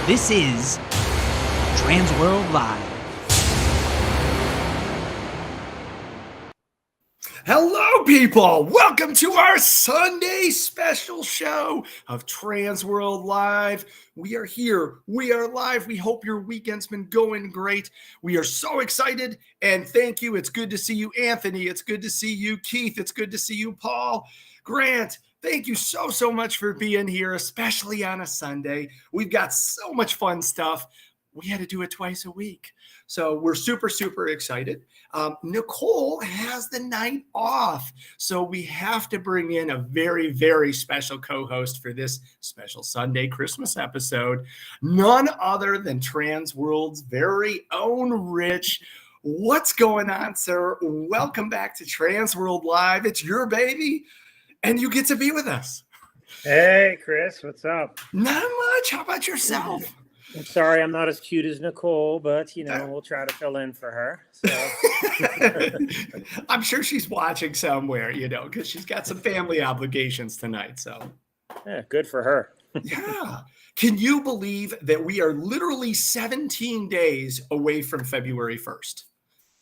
This is TransWorld Live. Hello, people! Welcome to our Sunday special show of TransWorld Live. We are here. We are live. We hope your weekend's been going great. We are so excited, and thank you. It's good to see you, Anthony. It's good to see you, Keith. It's good to see you, Paul. Grant, thank you so much for being here, especially on a Sunday. We've got so much fun stuff. We had to do it twice a week. So we're super excited. Nicole has the night off. So we have to bring in a very special co-host for this special Sunday Christmas episode. None other than TransWorld's very own Rich. What's going on, sir? Welcome back to TransWorld Live. It's your baby, and you get to be with us. Hey, Kris, what's up? Not much. How about yourself? I'm sorry I'm not as cute as Nicole, but, we'll try to fill in for her. So. I'm sure she's watching somewhere, because she's got some family obligations tonight. So, yeah, good for her. Yeah. Can you believe that we are literally 17 days away from February 1st?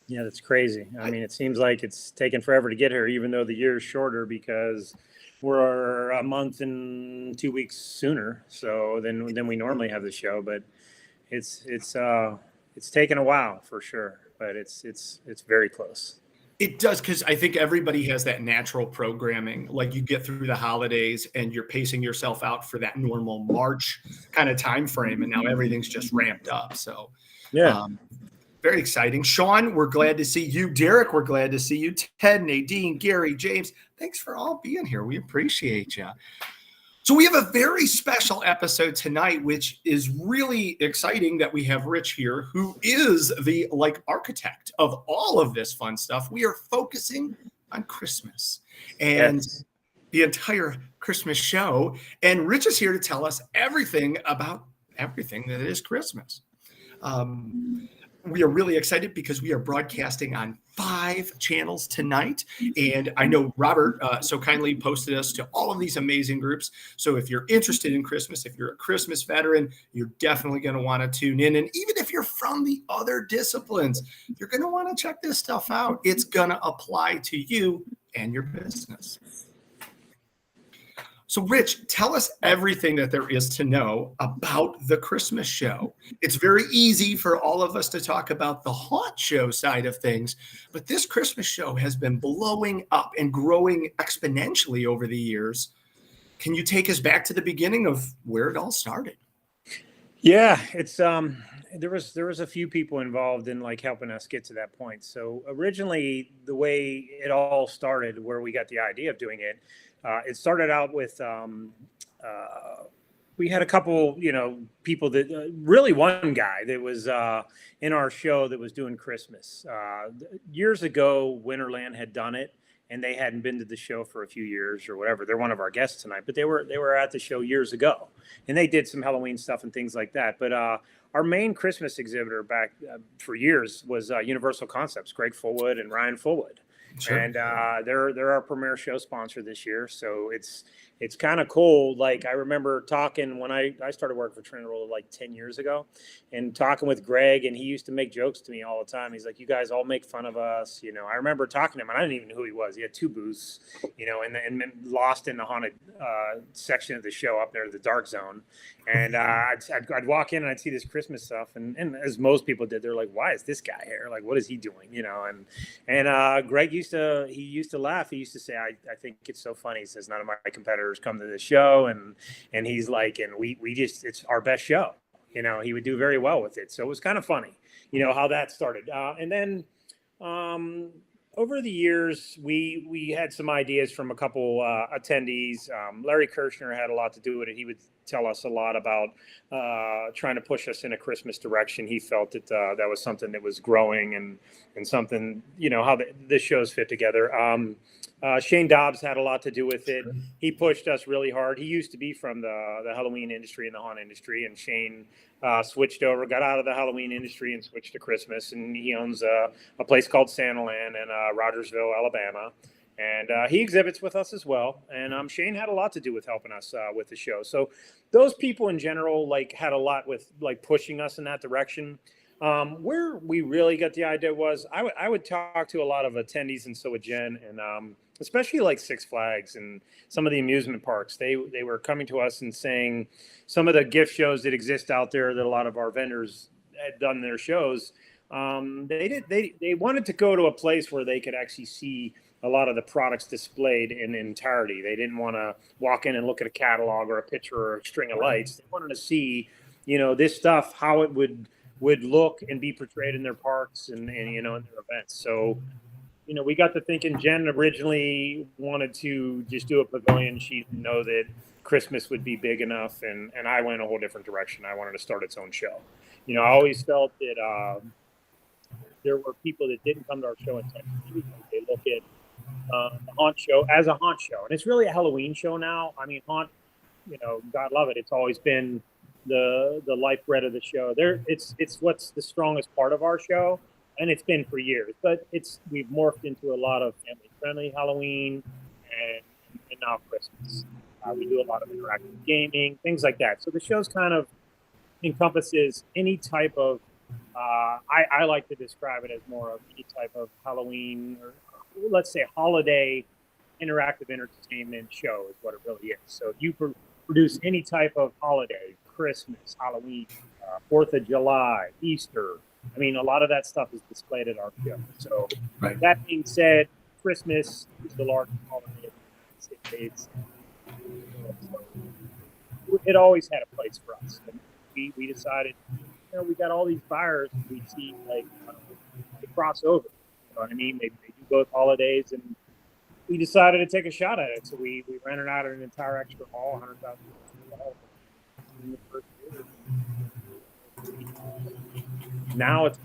Yeah, that's crazy. I mean, it seems like it's taken forever to get here, even though the year is shorter because we're a month and 2 weeks sooner. So than we normally have the show, but it's taken a while for sure, but it's very close. It does, because I think everybody has that natural programming. Like you get through the holidays and you're pacing yourself out for that normal March kind of time frame, and now everything's just ramped up. So yeah. Very exciting. Sean, we're glad to see you. Derek, we're glad to see you. Ted, Nadine, Gary, James, thanks for all being here. We appreciate you. So we have a very special episode tonight, which is really exciting that we have Rich here, who is the architect of all of this fun stuff. We are focusing on Christmas and the entire Christmas show. And Rich is here to tell us everything about everything that is Christmas. We are really excited because we are broadcasting on 5 channels tonight. And I know Robert so kindly posted us to all of these amazing groups. So if you're interested in Christmas, if you're a Christmas veteran, you're definitely going to want to tune in. And even if you're from the other disciplines, you're going to want to check this stuff out. It's going to apply to you and your business. So, Rich, tell us everything that there is to know about the Christmas show. It's very easy for all of us to talk about the haunt show side of things, but this Christmas show has been blowing up and growing exponentially over the years. Can you take us back to the beginning of where it all started? Yeah, it's there was a few people involved in helping us get to that point. So originally, the way it all started, where we got the idea of doing it. It started out with we had a couple, people that really one guy that was in our show that was doing Christmas. Years ago, Winterland had done it, and they hadn't been to the show for a few years or whatever. They're one of our guests tonight, but they were at the show years ago, and they did some Halloween stuff and things like that. But our main Christmas exhibitor back for years was Universal Concepts, Greg Fullwood and Ryan Fullwood. Sure. And they're our premier show sponsor this year, so it's kind of cool. I remember talking when I started working for TransWorld 10 years ago, and talking with Greg, and he used to make jokes to me all the time. He's like, "You guys all make fun of us," I remember talking to him, and I didn't even know who he was. He had 2 booths, and lost in the haunted section of the show up there, the dark zone. And I'd walk in and I'd see this Christmas stuff, and as most people did, they're like, "Why is this guy here? What is he doing?" And Greg used to laugh. He used to say, I think it's so funny. He says, none of my competitors come to this show. And he's like, and we just, it's our best show. He would do very well with it. So it was kind of funny, how that started. And then over the years, we had some ideas from a couple attendees. Larry Kirshner had a lot to do with it. He would tell us a lot about trying to push us in a Christmas direction. He felt that that was something that was growing and something, how the shows fit together. Shane Dobbs had a lot to do with it. He pushed us really hard. He used to be from the Halloween industry and the haunt industry, and Shane switched over, got out of the Halloween industry and switched to Christmas. And he owns a place called Santaland in Rogersville, Alabama. And he exhibits with us as well. And Shane had a lot to do with helping us with the show. So those people in general like had a lot with like pushing us in that direction. Where we really got the idea was I would talk to a lot of attendees, and so would Jen, and especially like Six Flags and some of the amusement parks. They were coming to us and saying some of the gift shows that exist out there that a lot of our vendors had done their shows. They wanted to go to a place where they could actually see a lot of the products displayed in entirety. They didn't want to walk in and look at a catalog or a picture or a string of lights. They wanted to see, this stuff, how it would look and be portrayed in their parks and in their events. So, we got to thinking. Jen originally wanted to just do a pavilion. She didn't know that Christmas would be big enough, and I went a whole different direction. I wanted to start its own show. I always felt that there were people that didn't come to our show intentionally. They look at the haunt show as a haunt show, and it's really a Halloween show now. I mean, haunt, God love it. It's always been the lifeblood of the show. It's what's the strongest part of our show, and it's been for years. But we've morphed into a lot of family friendly Halloween and now Christmas. We do a lot of interactive gaming, things like that. So the show's kind of encompasses any type of. I like to describe it as more of any type of Halloween or let's say holiday interactive entertainment show is what it really is. So you produce any type of holiday, Christmas, Halloween, 4th of July, Easter. I mean, a lot of that stuff is displayed at our show. So That being said, Christmas is the largest holiday in the United States. So it always had a place for us. And we decided, we got all these buyers we see like they cross over. You know what I mean? They do both holidays, and we decided to take a shot at it. So we rented out an entire extra hall, 100,000 in the first year. Now it's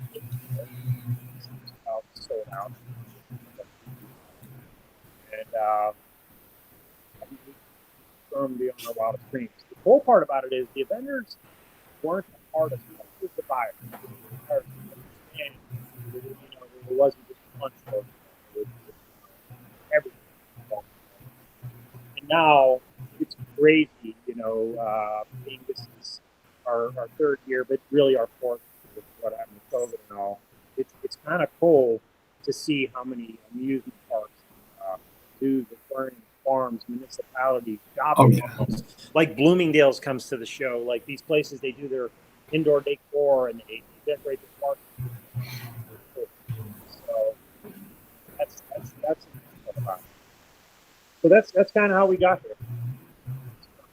sold out, and firm beyond our wildest dreams. The cool part about it is the vendors weren't the hardest. It was the buyers. And it wasn't just one show. It was everything. And now it's crazy, being this is our third year, but really our fourth with what happened with COVID and all. It's kind of cool to see how many amusement parks, zoos, aquariums, farms, municipalities, shopping malls, like Bloomingdale's comes to the show. Like these places, they do their indoor decor and they decorate the park. So that's about it. So that's kind of how we got here.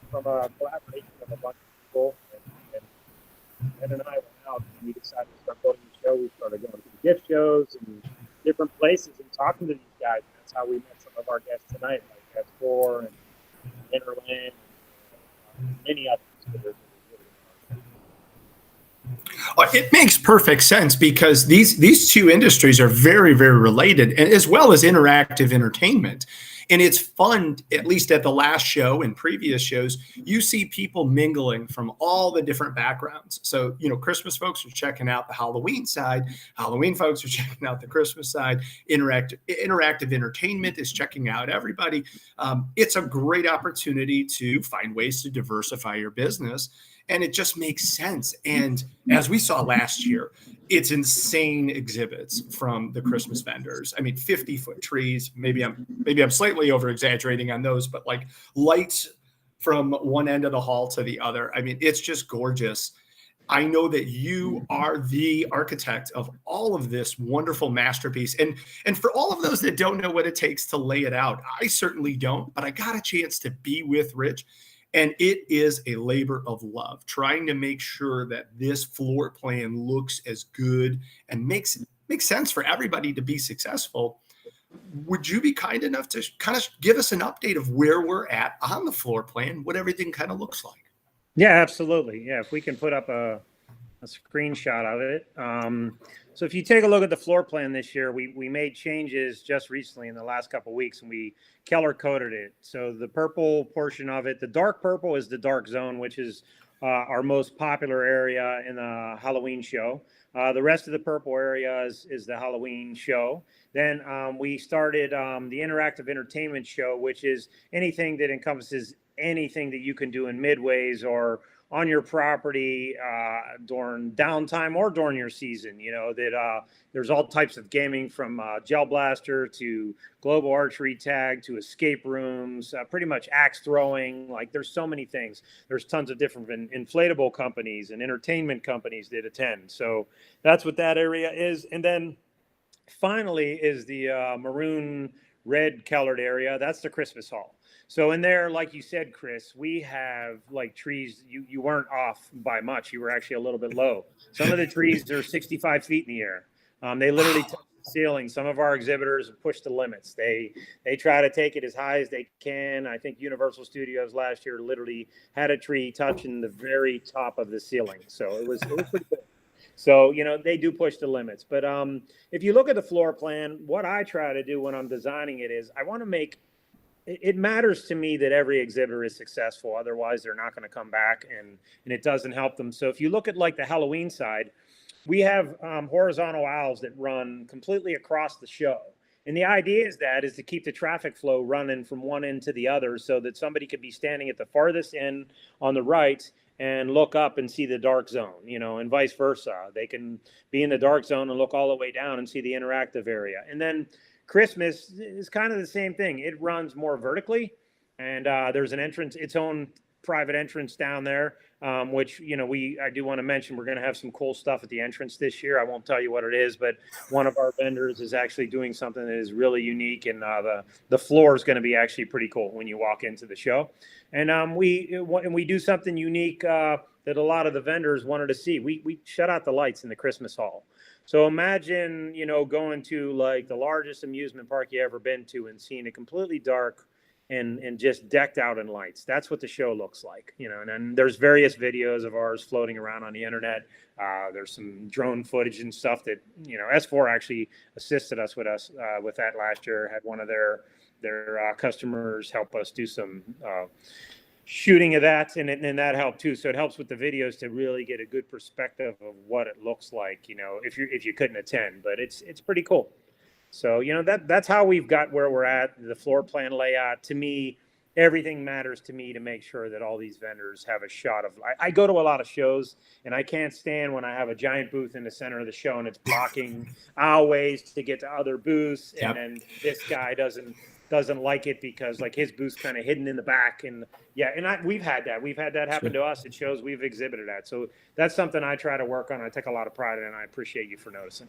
From a collaboration of a bunch of people, and Ed and I went out and we decided to start building the show. We started going to the gift shows and different places and talking to these guys. And that's how we met some of our guests tonight, like S4 and Winterland and many others. It makes perfect sense because these two industries are very, very related, and as well as interactive entertainment. And it's fun, at least at the last show and previous shows, you see people mingling from all the different backgrounds. So, Christmas folks are checking out the Halloween side. Halloween folks are checking out the Christmas side. Interactive entertainment is checking out everybody. It's a great opportunity to find ways to diversify your business. And it just makes sense. And as we saw last year, it's insane exhibits from the Christmas vendors. I mean, 50-foot trees. Maybe I'm slightly over exaggerating on those, but like lights from one end of the hall to the other. I mean, it's just gorgeous. I know that you are the architect of all of this wonderful masterpiece. And for all of those that don't know what it takes to lay it out, I certainly don't, but I got a chance to be with Rich. And it is a labor of love, trying to make sure that this floor plan looks as good and makes sense for everybody to be successful. Would you be kind enough to kind of give us an update of where we're at on the floor plan, what everything kind of looks like? Yeah, absolutely. Yeah, if we can put up a screenshot of it. So if you take a look at the floor plan this year, we made changes just recently in the last couple of weeks, and we color coded it. So the purple portion of it, the dark purple is the dark zone, which is our most popular area in the Halloween show. The rest of the purple area is the Halloween show. Then we started the interactive entertainment show, which is anything that encompasses anything that you can do in midways or on your property during downtime or during your season. You know, that there's all types of gaming from gel blaster to global archery tag to escape rooms, pretty much axe throwing. Like, there's so many things. There's tons of different inflatable companies and entertainment companies that attend. So that's what that area is. And then finally is the maroon red colored area. That's the Christmas Hall. So in there, like you said, Kris, we have like trees. You weren't off by much. You were actually a little bit low. Some of the trees are 65 feet in the air. They literally touch the ceiling. Some of our exhibitors push the limits. They try to take it as high as they can. I think Universal Studios last year literally had a tree touching the very top of the ceiling. So it was pretty good. So, you know, they do push the limits. But if you look at the floor plan, what I try to do when I'm designing it is I want to make it matters to me that every exhibitor is successful. Otherwise, they're not going to come back, and it doesn't help them. So if you look at like the Halloween side, we have horizontal aisles that run completely across the show. And the idea is to keep the traffic flow running from one end to the other so that somebody could be standing at the farthest end on the right and look up and see the dark zone, you know, and vice versa. They can be in the dark zone and look all the way down and see the interactive area. And then Christmas is kind of the same thing. It runs more vertically, and there's an entrance, its own private entrance down there, which, you know, I do want to mention we're going to have some cool stuff at the entrance this year. I won't tell you what it is, but one of our vendors is actually doing something that is really unique, and the floor is going to be actually pretty cool when you walk into the show. And we do something unique that a lot of the vendors wanted to see. We shut out the lights in the Christmas Hall. So imagine, you know, going to like the largest amusement park you ever been to and seeing it completely dark and just decked out in lights. That's what the show looks like, you know. And then there's various videos of ours floating around on the internet. There's some drone footage and stuff that, you know, S4 actually assisted us with that last year. Had one of their customers help us do some shooting of that, and that helped too. So it helps with the videos to really get a good perspective of what it looks like, you know, if you couldn't attend. But it's pretty cool. So, you know, that's how we've got where we're at. The floor plan layout, to me, everything matters to me to make sure that all these vendors have a shot of. I go to a lot of shows, and I can't stand when I have a giant booth in the center of the show and it's blocking aisleways to get to other booths, and then this guy doesn't like it because like his booth's kind of hidden in the back. And we've had that happen to us at shows we've exhibited at. So that's something I try to work on. I take a lot of pride in it, and I appreciate you for noticing.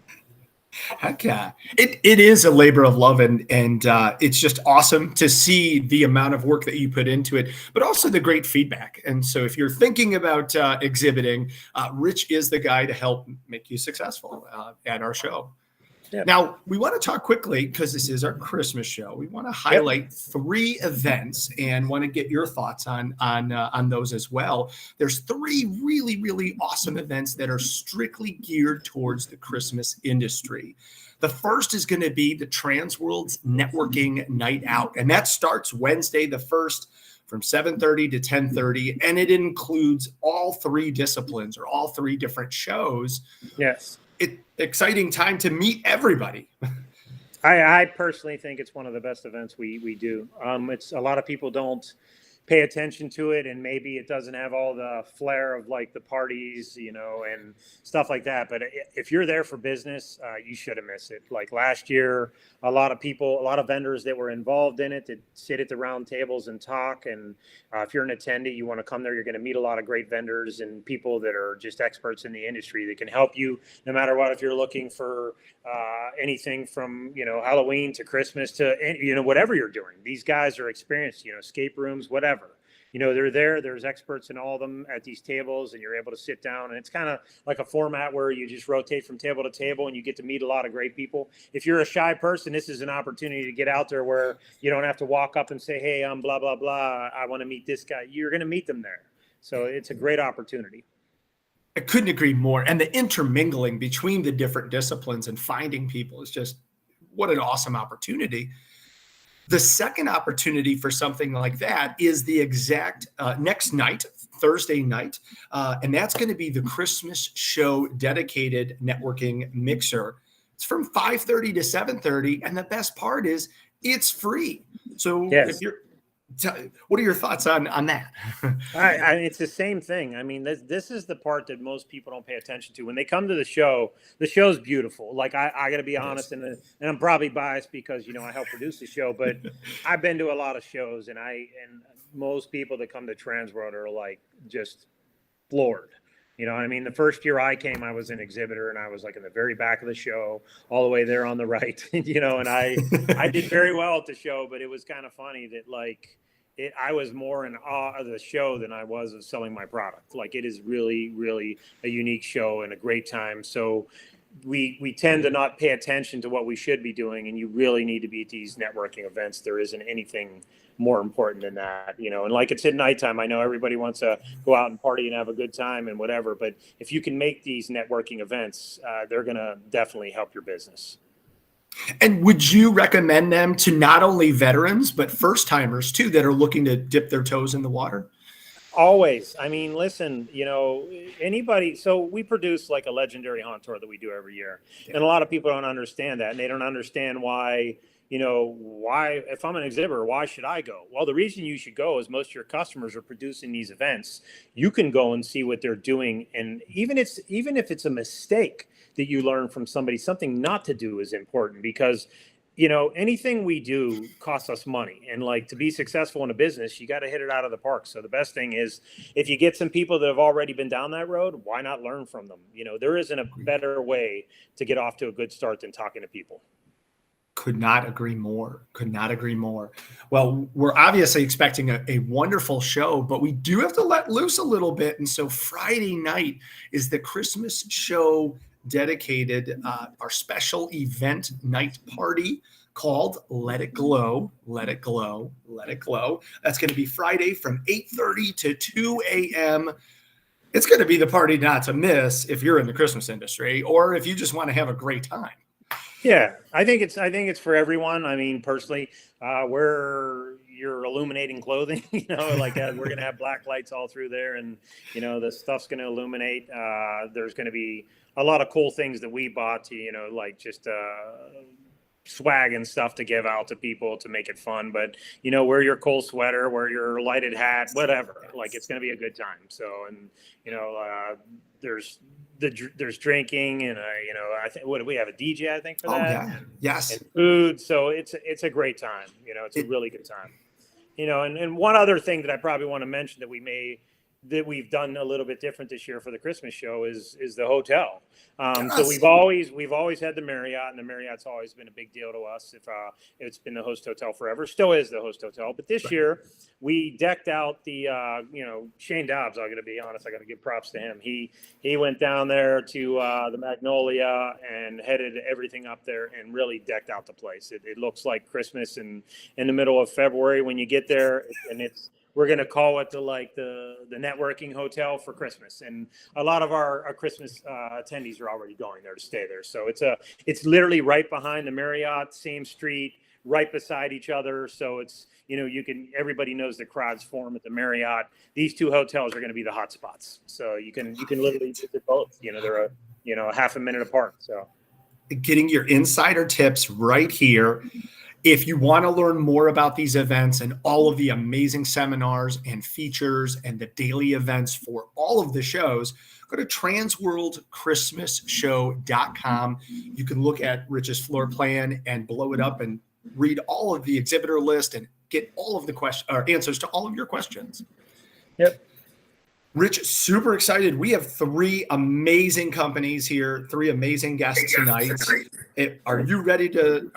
Heck yeah. It is a labor of love, and it's just awesome to see the amount of work that you put into it, but also the great feedback. And so if you're thinking about exhibiting, Rich is the guy to help make you successful at our show. Yep. Now, we want to talk quickly, because this is our Christmas show. We want to highlight 3 events and want to get your thoughts on those as well. There's 3 really, really awesome events that are strictly geared towards the Christmas industry. The first is going to be the TransWorld's Networking Night Out, and that starts Wednesday the 1st from 7:30 to 10:30, and it includes all 3 disciplines or all 3 different shows. Yes. Exciting time to meet everybody. I personally think it's one of the best events we do. It's a lot of people don't pay attention to it, and maybe it doesn't have all the flair of like the parties, you know, and stuff like that. But if you're there for business, you shouldn't miss it. Like last year, a lot of vendors that were involved in it that sit at the round tables and talk. And if you're an attendee, you want to come there, you're going to meet a lot of great vendors and people that are just experts in the industry that can help you no matter what. If you're looking for anything from, you know, Halloween to Christmas to, you know, whatever you're doing, these guys are experienced, you know, escape rooms, whatever. You know, there's experts in all of them at these tables, and you're able to sit down, and it's kind of like a format where you just rotate from table to table and you get to meet a lot of great people. If you're a shy person, this is an opportunity to get out there where you don't have to walk up and say, hey, I'm blah, blah, blah, I want to meet this guy. You're going to meet them there. So it's a great opportunity. I couldn't agree more. And the intermingling between the different disciplines and finding people is just what an awesome opportunity. The second opportunity for something like that is the exact next night Thursday night, and that's going to be the Christmas show dedicated networking mixer. It's from 5:30 to 7:30, and the best part is it's free. So Yes. if you're, what are your thoughts on that? It's the same thing. I mean, this is the part that most people don't pay attention to when they come to the show. The show's beautiful. Like I got to be honest, and I'm probably biased because I help produce the show, but I've been to a lot of shows, and most people that come to TransWorld are like just floored. You know what I mean? The first year I came, I was an exhibitor, and I was like in the very back of the show, all the way there on the right. And I did very well at the show, but it was kind of funny that I was more in awe of the show than I was of selling my product. Like, it is really, really a unique show and a great time. So we tend to not pay attention to what we should be doing, and you really need to be at these networking events. There isn't anything more important than that, and like it's at nighttime. I know everybody wants to go out and party and have a good time and whatever, but if you can make these networking events, they're going to definitely help your business. And would you recommend them to not only veterans, but first timers too, that are looking to dip their toes in the water? Always. I mean, listen, anybody. So we produce like a legendary haunt tour that we do every year. Yeah. And a lot of people don't understand that. And they don't understand why, if I'm an exhibitor, why should I go? Well, the reason you should go is most of your customers are producing these events. You can go and see what they're doing. And even if it's a mistake that you learn from somebody, something not to do is important, because anything we do costs us money. And like, to be successful in a business, you got to hit it out of the park. So the best thing is, if you get some people that have already been down that road, why not learn from them? There isn't a better way to get off to a good start than talking to people. Could not agree more. Could not agree more. Well, we're obviously expecting a wonderful show, but we do have to let loose a little bit. And so Friday night is the Christmas show dedicated, our special event night party called Let It Glow, Let It Glow, Let It Glow. That's going to be Friday from 8:30 to 2 a.m. It's going to be the party not to miss if you're in the Christmas industry, or if you just want to have a great time. Yeah, I think it's for everyone. I mean, personally, where you're illuminating clothing, we're going to have black lights all through there, and the stuff's going to illuminate. There's going to be a lot of cool things that we bought to, like just swag and stuff to give out to people to make it fun. But wear your cool sweater, wear your lighted hat, whatever. Like, it's going to be a good time. So, and there's drinking, and I think, what do we have, a DJ, I think, for that? Yeah. Yes. And food. So it's a great time. It's a really good time. And one other thing that I probably want to mention that we've done a little bit different this year for the Christmas show is the hotel. Yes. So we've always had the Marriott, and the Marriott's always been a big deal to us. If it's been the host hotel forever, still is the host hotel. But this year we decked out the Shane Dobbs. I'm going to be honest, I got to give props to him. He went down there to the Magnolia and headed everything up there and really decked out the place. It looks like Christmas in the middle of February when you get there, and we're going to call it the networking hotel for Christmas. And a lot of our Christmas attendees are already going there to stay there. So it's literally right behind the Marriott, same street, right beside each other. So it's, everybody knows the crowds form at the Marriott. These two hotels are going to be the hot spots. So you can literally visit both. They're a half a minute apart. So getting your insider tips right here. If you want to learn more about these events and all of the amazing seminars and features and the daily events for all of the shows, go to transworldchristmasshow.com. You can look at Rich's floor plan and blow it up and read all of the exhibitor list and get all of the answers to all of your questions. Yep. Rich, super excited. We have three amazing companies here, three amazing guests tonight. Are you ready to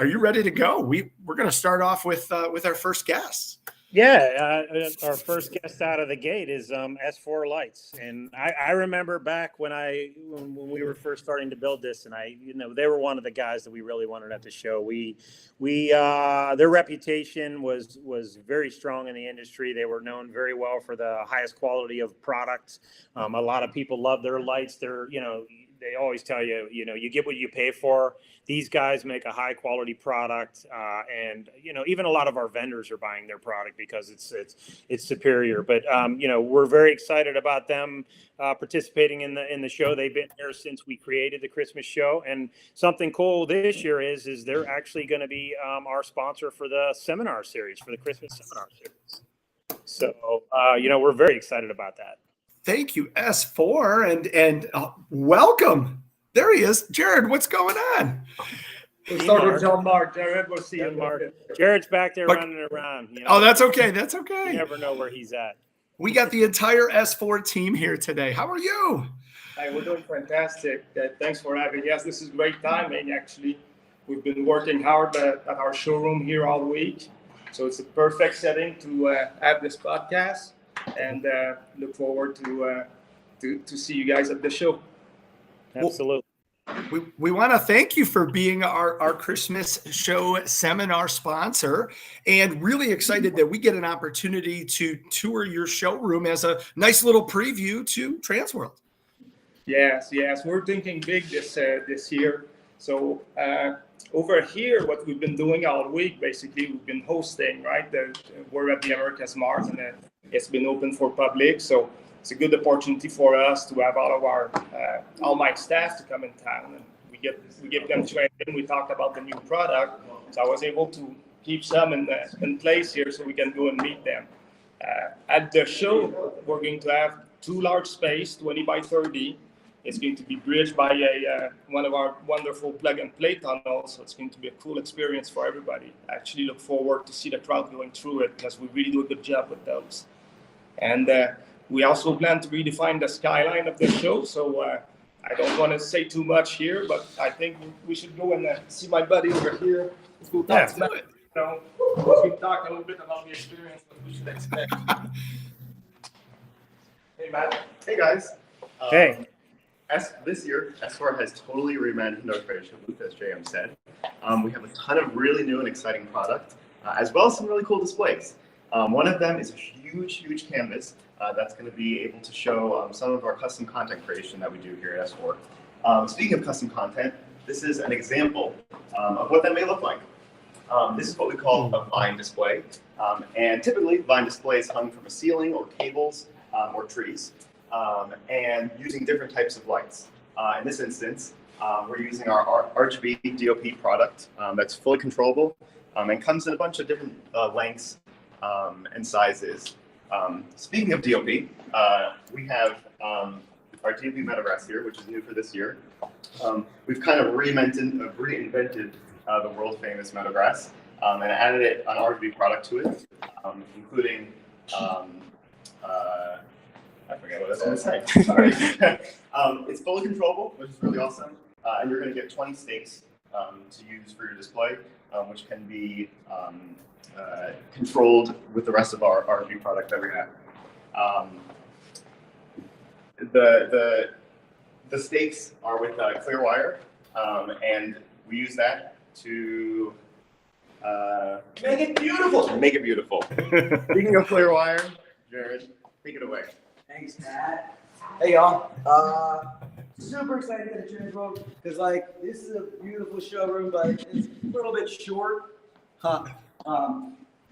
go? We're going to start off with our first guest. Yeah, our first guest out of the gate is S4 Lights, and I remember back when we were first starting to build this, and they were one of the guys that we really wanted at the show. Their reputation was very strong in the industry. They were known very well for the highest quality of products. A lot of people love their lights. they always tell you, you get what you pay for. These guys make a high quality product, and even a lot of our vendors are buying their product because it's superior. But we're very excited about them participating in the show. They've been here since we created the Christmas show, and something cool this year is they're actually going to be our sponsor for the seminar series, for the Christmas seminar series. So we're very excited about that. Thank you, S4, and welcome. There he is. Jared, what's going on? We'll start with John Mark. Jared, we'll see you. Jared's back there running around. Oh, that's okay. That's okay. You never know where he's at. We got the entire S4 team here today. How are you? Hey, we're doing fantastic. Thanks for having us. This is great timing, actually. We've been working hard at our showroom here all week. So it's a perfect setting to have this podcast, and look forward to see you guys at the show. Absolutely. We want to thank you for being our Christmas show seminar sponsor, and really excited that we get an opportunity to tour your showroom as a nice little preview to TransWorld. Yes. We're thinking big this year. So over here, what we've been doing all week, basically, we've been hosting, right? We're at the America's Mart, and it's been open for public. So it's a good opportunity for us to have all my staff to come in town, and we give them training. We talked about the new product, so I was able to keep some in place here so we can go and meet them. At the show, we're going to have 2 large space, 20 by 30. It's going to be bridged by one of our wonderful plug-and-play tunnels, so it's going to be a cool experience for everybody. I actually look forward to see the crowd going through it because we really do a good job with those. And we also plan to redefine the skyline of the show, so I don't want to say too much here, but I think we should go and see my buddy over here. We'll talk a little bit about the experience, what we should expect. Hey, Matt. Hey, guys. Hey. This year, S4 has totally reimagined our trade show booth, as JM said. We have a ton of really new and exciting product, as well as some really cool displays. One of them is a huge canvas that's going to be able to show some of our custom content creation that we do here at S4. Speaking of custom content, this is an example of what that may look like. This is what we call a vine display. And typically, vine display is hung from a ceiling or cables or trees, and using different types of lights. In this instance, we're using our RGB DOP product that's fully controllable and comes in a bunch of different lengths and sizes. Speaking of DOP, we have our DOP Metaverse here, which is new for this year. We've kind of reinvented the world famous Metaverse and added an RGB product to it, including I forget what I was going to say. Sorry. It's fully controllable, which is really awesome, and you're going to get 20 stakes to use for your display, which can be controlled with the rest of our RGB product that we have. The stakes are with clear wire, and we use that to make it beautiful. Make it beautiful. Speaking of clear wire, Jared, take it away. Thanks, Matt. Hey, y'all. Super excited to TransWorld because, this is a beautiful showroom, but it's a little bit short.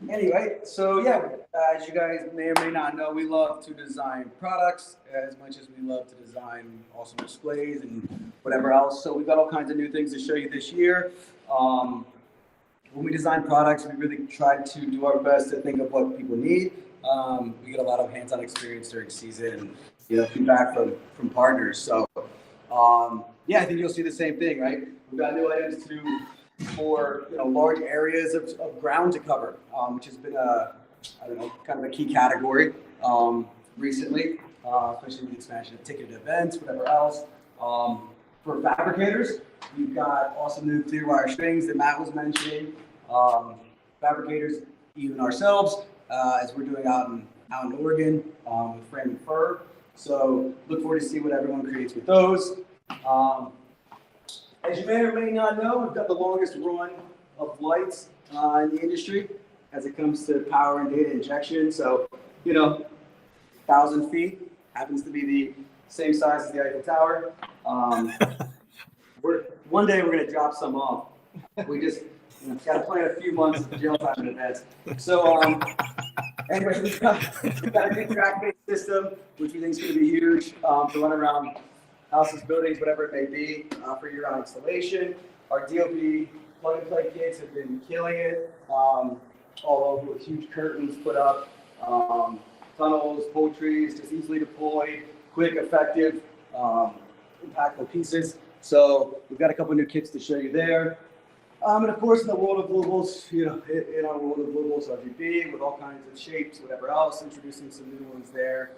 Anyway, so yeah, as you guys may or may not know, we love to design products as much as we love to design awesome displays and whatever else. So we've got all kinds of new things to show you this year. When we design products, we really try to do our best to think of what people need. We get a lot of hands-on experience during season and feedback from partners. So I think you'll see the same thing, right? We've got new items for large areas of ground to cover, which has been kind of a key category recently, especially with the expansion of ticketed events, whatever else. For fabricators, we've got awesome new clear wire strings that Matt was mentioning. Fabricators, even ourselves, as we're doing out in Oregon with Frame and Fur. So look forward to see what everyone creates with those. As you may or may not know, we've got the longest run of lights in the industry as it comes to power and data injection. So, 1,000 feet happens to be the same size as the Eiffel Tower. One day we're gonna drop some off. We just got to plan a few months of jail time in advance. So anyway, we've got a new track-based system, which we think is going to be huge to run around houses, buildings, whatever it may be, for year-round installation. Our DOP plug-and-play kits have been killing it, all over with huge curtains put up, tunnels, pole trees, just easily deployed, quick, effective, impactful pieces. So we've got a couple new kits to show you there. And of course, in the world of movables, in our world of movables, RGB with all kinds of shapes, whatever else, introducing some new ones there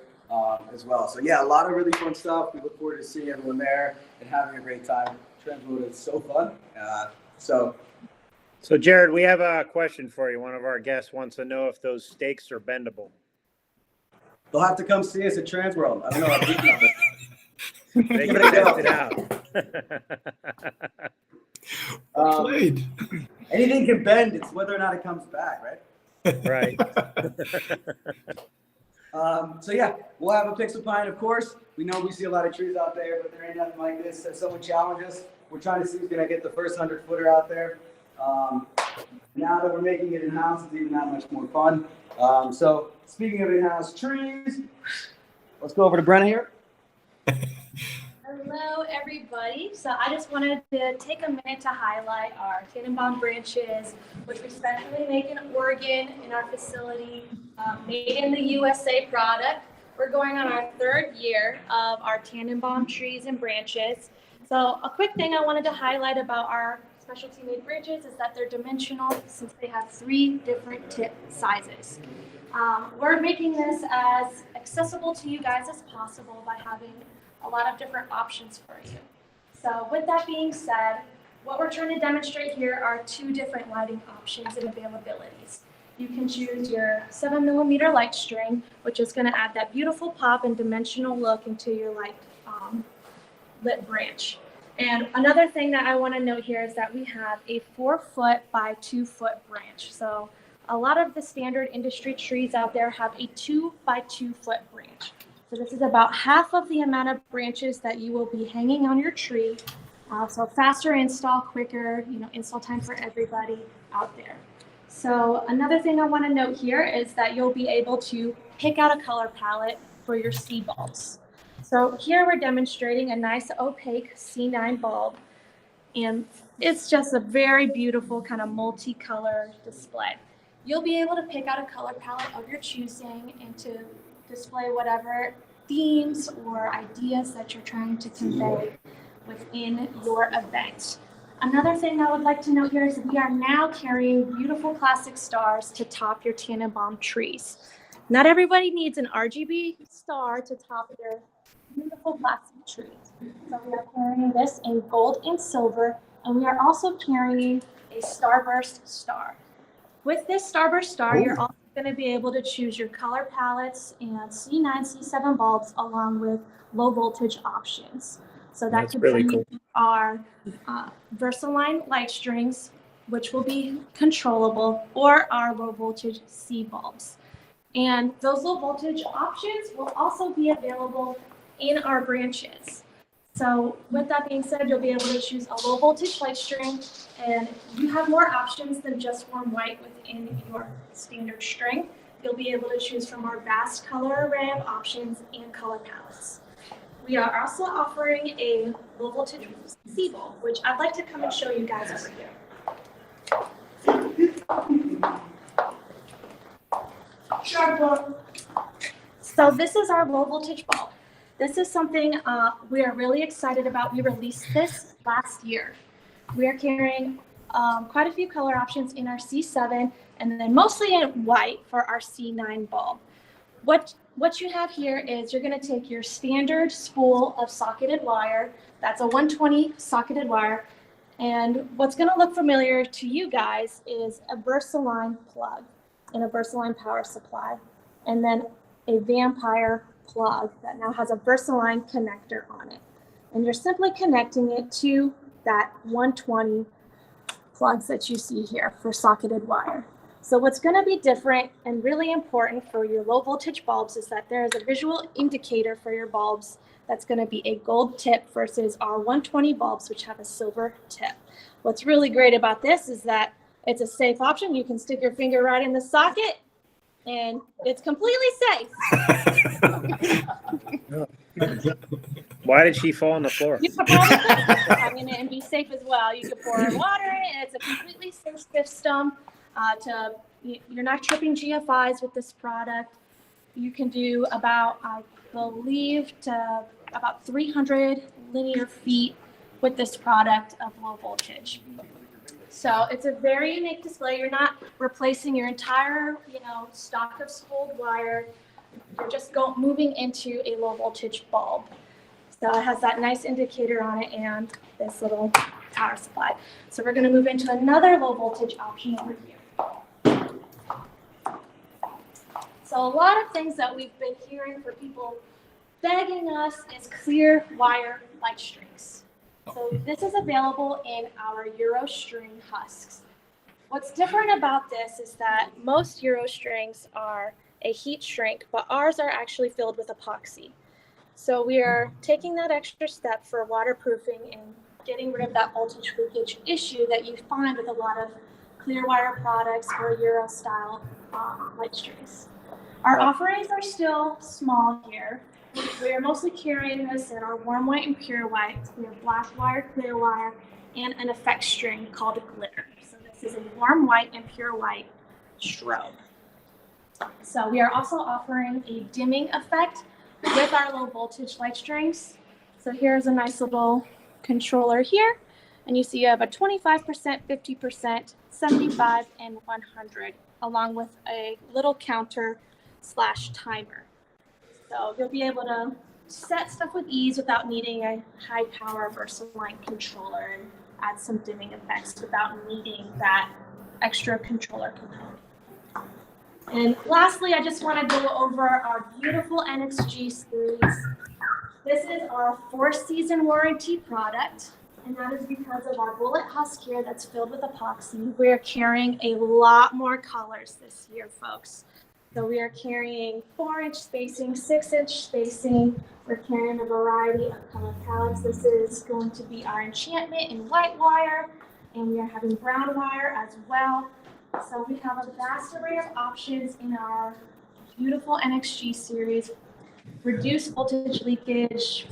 as well. So yeah, a lot of really fun stuff. We look forward to seeing everyone there and having a great time. TransWorld is so fun. So Jared, we have a question for you. One of our guests wants to know if those stakes are bendable. They'll have to come see us at TransWorld. I don't know how deep enough. They can test it out. Anything can bend. It's whether or not it comes back, right? Right. So yeah, we'll have a pixel pine, of course. We know we see a lot of trees out there, but there ain't nothing like this. If someone challenges us, we're trying to see who's gonna get the first 100-footer out there. Now that we're making it in-house, it's even that much more fun. So speaking of in-house trees, let's go over to Brenna here. Hello, everybody. So I just wanted to take a minute to highlight our tannenbaum branches, which we specially make in Oregon in our facility, made in the USA product. We're going on our 3rd year of our tannenbaum trees and branches. So a quick thing I wanted to highlight about our specialty made branches is that they're dimensional since they have 3 different tip sizes. We're making this as accessible to you guys as possible by having a lot of different options for you. So with that being said, what we're trying to demonstrate here are 2 different lighting options and availabilities. You can choose your 7mm light string, which is going to add that beautiful pop and dimensional look into your lit branch. And another thing that I want to note here is that we have a 4-foot by 2-foot branch. So a lot of the standard industry trees out there have a 2 by 2-foot branch. So this is about half of the amount of branches that you will be hanging on your tree. So faster install, quicker, install time for everybody out there. So another thing I want to note here is that you'll be able to pick out a color palette for your C bulbs. So here we're demonstrating a nice opaque C9 bulb, and it's just a very beautiful kind of multicolor display. You'll be able to pick out a color palette of your choosing and to display whatever themes or ideas that you're trying to convey within your event. Another thing I would like to note here is we are now carrying beautiful classic stars to top your tannenbaum trees. Not everybody needs an RGB star to top their beautiful classic trees. So we are carrying this in gold and silver, and we are also carrying a starburst star. With this starburst star, you're also going to be able to choose your color palettes and C9, C7 bulbs along with low voltage options. So that could really be our Versaline light strings, which will be controllable, or our low voltage C bulbs. And those low voltage options will also be available in our branches. So with that being said, you'll be able to choose a low voltage light string, and you have more options than just warm white within your standard string. You'll be able to choose from our vast color array of options and color palettes. We are also offering a low voltage C bulb, which I'd like to come and show you guys over here. So this is our low voltage bulb. This is something we are really excited about. We released this last year. We are carrying quite a few color options in our C7 and then mostly in white for our C9 bulb. What you have here is you're going to take your standard spool of socketed wire. That's a 120 socketed wire. And what's going to look familiar to you guys is a Versaline plug and a Versaline power supply, and then a Vampire plug that now has a Versaline connector on it. And you're simply connecting it to that 120 plugs that you see here for socketed wire. So what's going to be different and really important for your low voltage bulbs is that there is a visual indicator for your bulbs That's going to be a gold tip versus our 120 bulbs, which have a silver tip. What's really great about this is that it's a safe option. You can stick your finger right in the socket and it's completely safe. Why did she fall on the floor? You can probably put it and be safe as well. You can pour water in it, and it's a completely safe system. You're not tripping GFIs with this product. You can do about, I believe, to about 300 linear feet with this product of low voltage. So it's a very unique display. You're not replacing your entire, stock of spooled wire. You're just moving into a low voltage bulb. So it has that nice indicator on it and this little power supply. So we're going to move into another low voltage option over here. So a lot of things that we've been hearing for people begging us is clear wire light strings. So this is available in our Euro string husks. What's different about this is that most Euro strings are a heat shrink, but ours are actually filled with epoxy. So we are taking that extra step for waterproofing and getting rid of that voltage leakage issue that you find with a lot of clear wire products or Euro style light strings. Our offerings are still small here. We are mostly carrying this in our warm white and pure white. We have black wire, clear wire, and an effect string called a glitter. So this is a warm white and pure white strobe. So we are also offering a dimming effect with our low voltage light strings. So here's a nice little controller here. And you see you have a 25%, 50%, 75, and 100, along with a little counter / timer. So you'll be able to set stuff with ease without needing a high power VersaLine controller and add some dimming effects without needing that extra controller component. And lastly, I just want to go over our beautiful NXG series. This is our 4-season warranty product, and that is because of our bullet husk here that's filled with epoxy. We're carrying a lot more colors this year, folks. So we are carrying 4-inch spacing, 6-inch spacing. We're carrying a variety of color palettes. This is going to be our enchantment in white wire, and we are having brown wire as well. So we have a vast array of options in our beautiful NXG series. Reduced voltage leakage.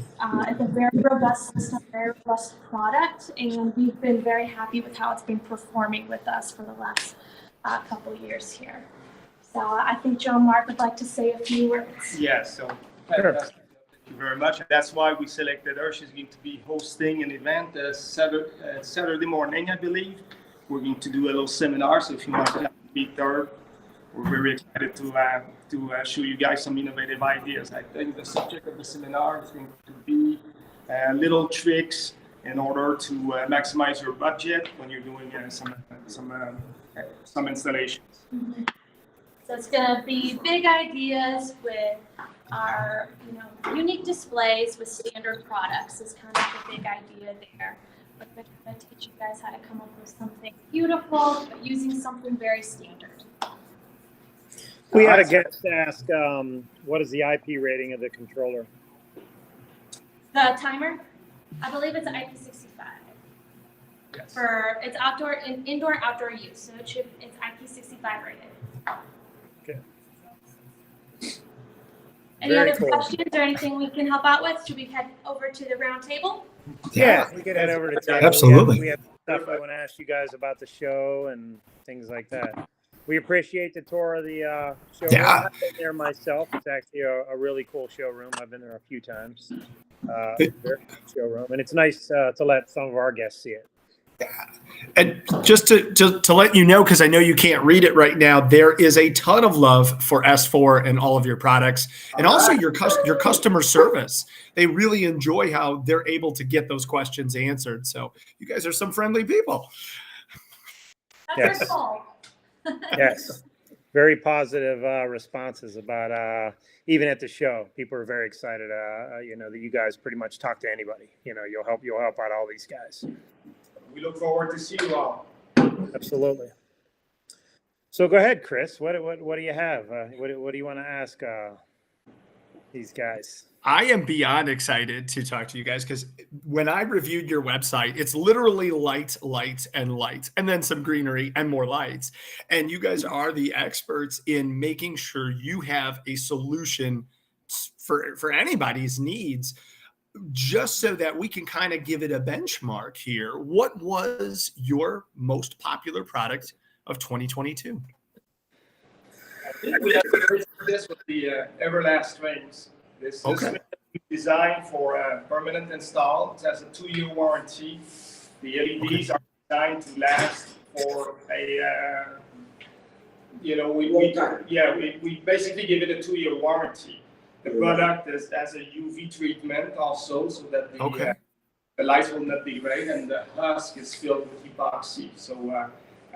It's a very robust system, very robust product, and we've been very happy with how it's been performing with us for the last couple years here. So I think John Mark would like to say a few words. Yeah, so thank you very much. That's why we selected her. She's going to be hosting an event Saturday morning, I believe. We're going to do a little seminar, so if you want to meet her, we're very excited to show you guys some innovative ideas. I think the subject of the seminar is going to be little tricks in order to maximize your budget when you're doing some installations. Mm-hmm. So it's going to be big ideas with our unique displays with standard products is kind of the big idea there. But we're going to teach you guys how to come up with something beautiful, but using something very standard. We had a guest ask, what is the IP rating of the controller? The timer, I believe it's IP65. Yes. For it's indoor, outdoor use. So it's IP65 rated. Okay. Any Very other cool. questions or anything we can help out with? Should we head over to the round table? Yeah, we could head over to table. Absolutely. We have stuff I want to ask you guys about the show and things like that. We appreciate the tour of the showroom. Yeah. I've been there myself. It's actually a really cool showroom. I've been there a few times. Very cool showroom, and it's nice to let some of our guests see it. And just to let you know, because I know you can't read it right now, there is a ton of love for S4 and all of your products, and also your customer service. They really enjoy how they're able to get those questions answered. So you guys are some friendly people. That's our goal. Yes, very positive responses about even at the show. People are very excited. That you guys pretty much talk to anybody. You'll help out all these guys. We look forward to see you all. Absolutely. So go ahead, Kris. What do you have? What do you want to ask? these guys. I am beyond excited to talk to you guys because when I reviewed your website, it's literally lights, lights, and then some greenery and more lights. And you guys are the experts in making sure you have a solution for anybody's needs, just so that we can kind of give it a benchmark here. What was your most popular product of 2022? I think we have to first do this with the Everlast rings. This Okay. ring is designed for a permanent install. It has a 2-year warranty. The LEDs are designed to last for a, we basically give it a 2-year warranty. The product has a UV treatment also, so that the lights will not degrade, and the husk is filled with epoxy. So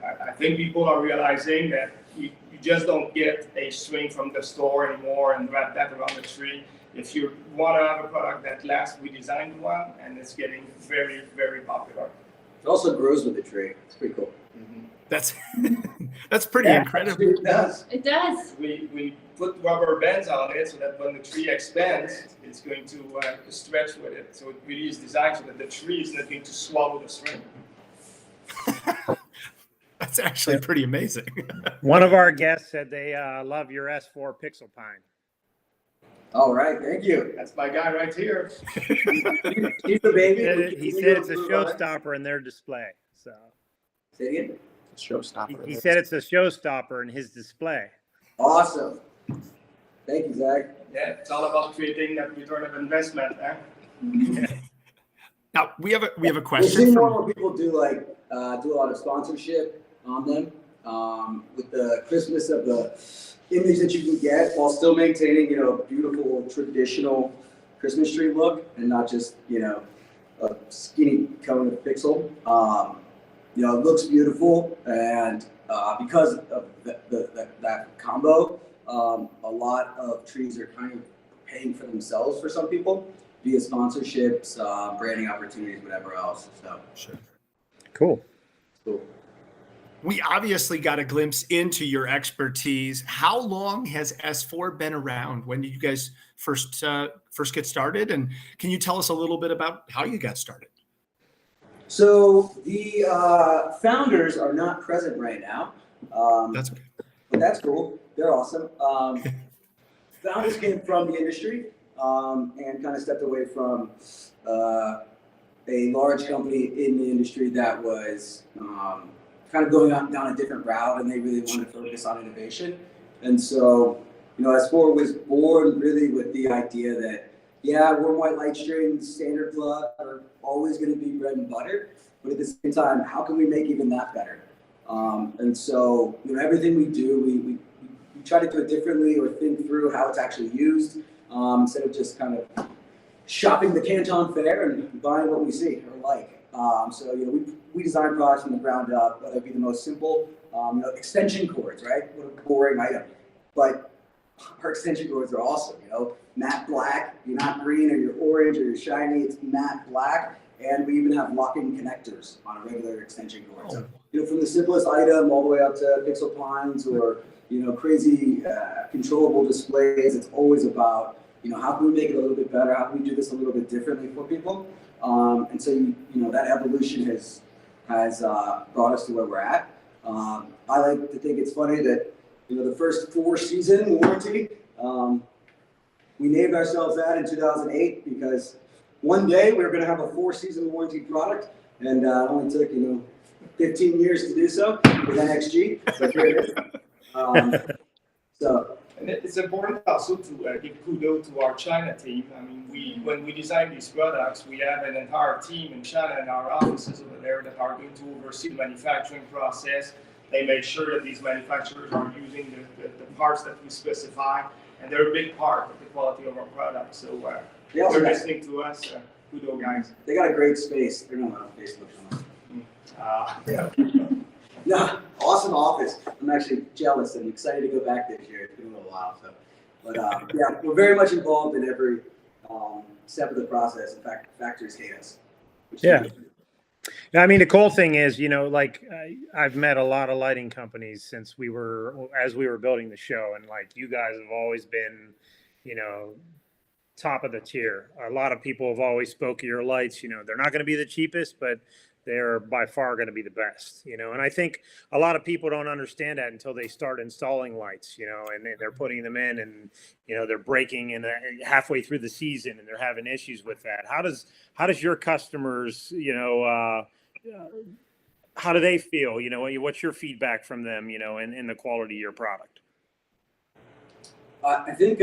I think people are realizing that you just don't get a string from the store anymore and wrap that around the tree. If you want to have a product that lasts, we designed one, and it's getting very, very popular. It also grows with the tree. It's pretty cool. That's pretty incredible. It does. It does. We put rubber bands on it so that when the tree expands, it's going to stretch with it. So it really is designed so that the tree is not going to swallow the string. That's actually pretty amazing. One of our guests said they love your S4 Pixel Pine. All right, thank you. That's my guy right here. He's the baby. He said it's a showstopper in their display. So Say it again. Showstopper. he said it's a showstopper in his display. Awesome. Thank you, Zach. Yeah, it's all about creating that return of investment. Now we have a We're question seeing more from. and more people do a lot of sponsorship on them with the crispness of the image that you can get while still maintaining, a beautiful traditional Christmas tree look and not just, a skinny cone of pixel. It looks beautiful, and because of that combo, a lot of trees are kind of paying for themselves for some people via sponsorships, branding opportunities, whatever else. So Sure. Cool. cool. We obviously got a glimpse into your expertise. How long has S4 been around? When did you guys first get started? And can you tell us a little bit about how you got started? So the founders are not present right now. That's okay. But that's cool. They're awesome. Founders came from the industry and kind of stepped away from a large company in the industry that was kind of going down a different route, and they really wanted to focus on innovation. And so, S4 was born really with the idea that, warm white light strings, standard plug are always going to be bread and butter, but at the same time, how can we make even that better? And so, everything we do, we try to do it differently or think through how it's actually used, instead of just kind of shopping the Canton Fair and buying what we see or like. So, we design products from the ground up, whether it be the most simple, extension cords, right? What a boring item. But our extension cords are awesome, matte black. You're not green or you're orange or you're shiny. It's matte black. And we even have lock-in connectors on a regular extension cord. So, from the simplest item all the way up to pixel pines or, crazy controllable displays, it's always about, how can we make it a little bit better? How can we do this a little bit differently for people? And so, that evolution has brought us to where we're at. I like to think it's funny that, the first 4-season warranty, we named ourselves that in 2008 because one day we were going to have a 4-season warranty product, and it only took, 15 years to do so with NXG. But here it is. And it's important also to give kudos to our China team. I mean, when we design these products, we have an entire team in China in our offices over there that are going to oversee the manufacturing process. They make sure that these manufacturers are using the parts that we specify, and they're a big part of the quality of our products. So they're listening to us. Kudos, guys. They got a great space. They're not on Facebook. No, awesome office. I'm actually jealous and excited to go back this year. It's been a little while, so. But we're very much involved in every step of the process. In fact, factories hate us. Yeah. I mean, the cool thing is, I've met a lot of lighting companies as we were building the show, and you guys have always been, top of the tier. A lot of people have always spoke of your lights. They're not going to be the cheapest, but they're by far going to be the best. And I think a lot of people don't understand that until they start installing lights. And they're putting them in, and they're breaking and halfway through the season, and they're having issues with that. How does your customers, how do they feel? What's your feedback from them? In the quality of your product? I think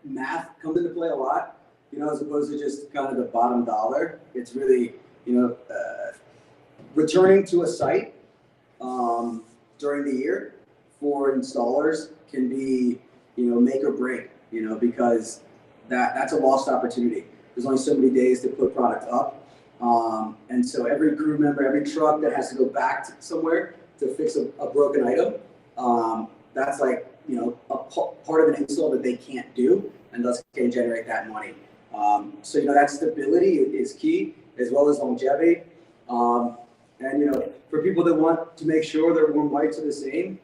math comes into play a lot, as opposed to just kind of the bottom dollar. It's really, returning to a site during the year for installers can be, make or break, because that's a lost opportunity. There's only so many days to put product up. And so every crew member, every truck that has to go back to somewhere to fix a broken item, that's like, a part of an install that they can't do, and thus can generate that money. So, that stability is key, as well as longevity. And, for people that want to make sure their warm lights are the same,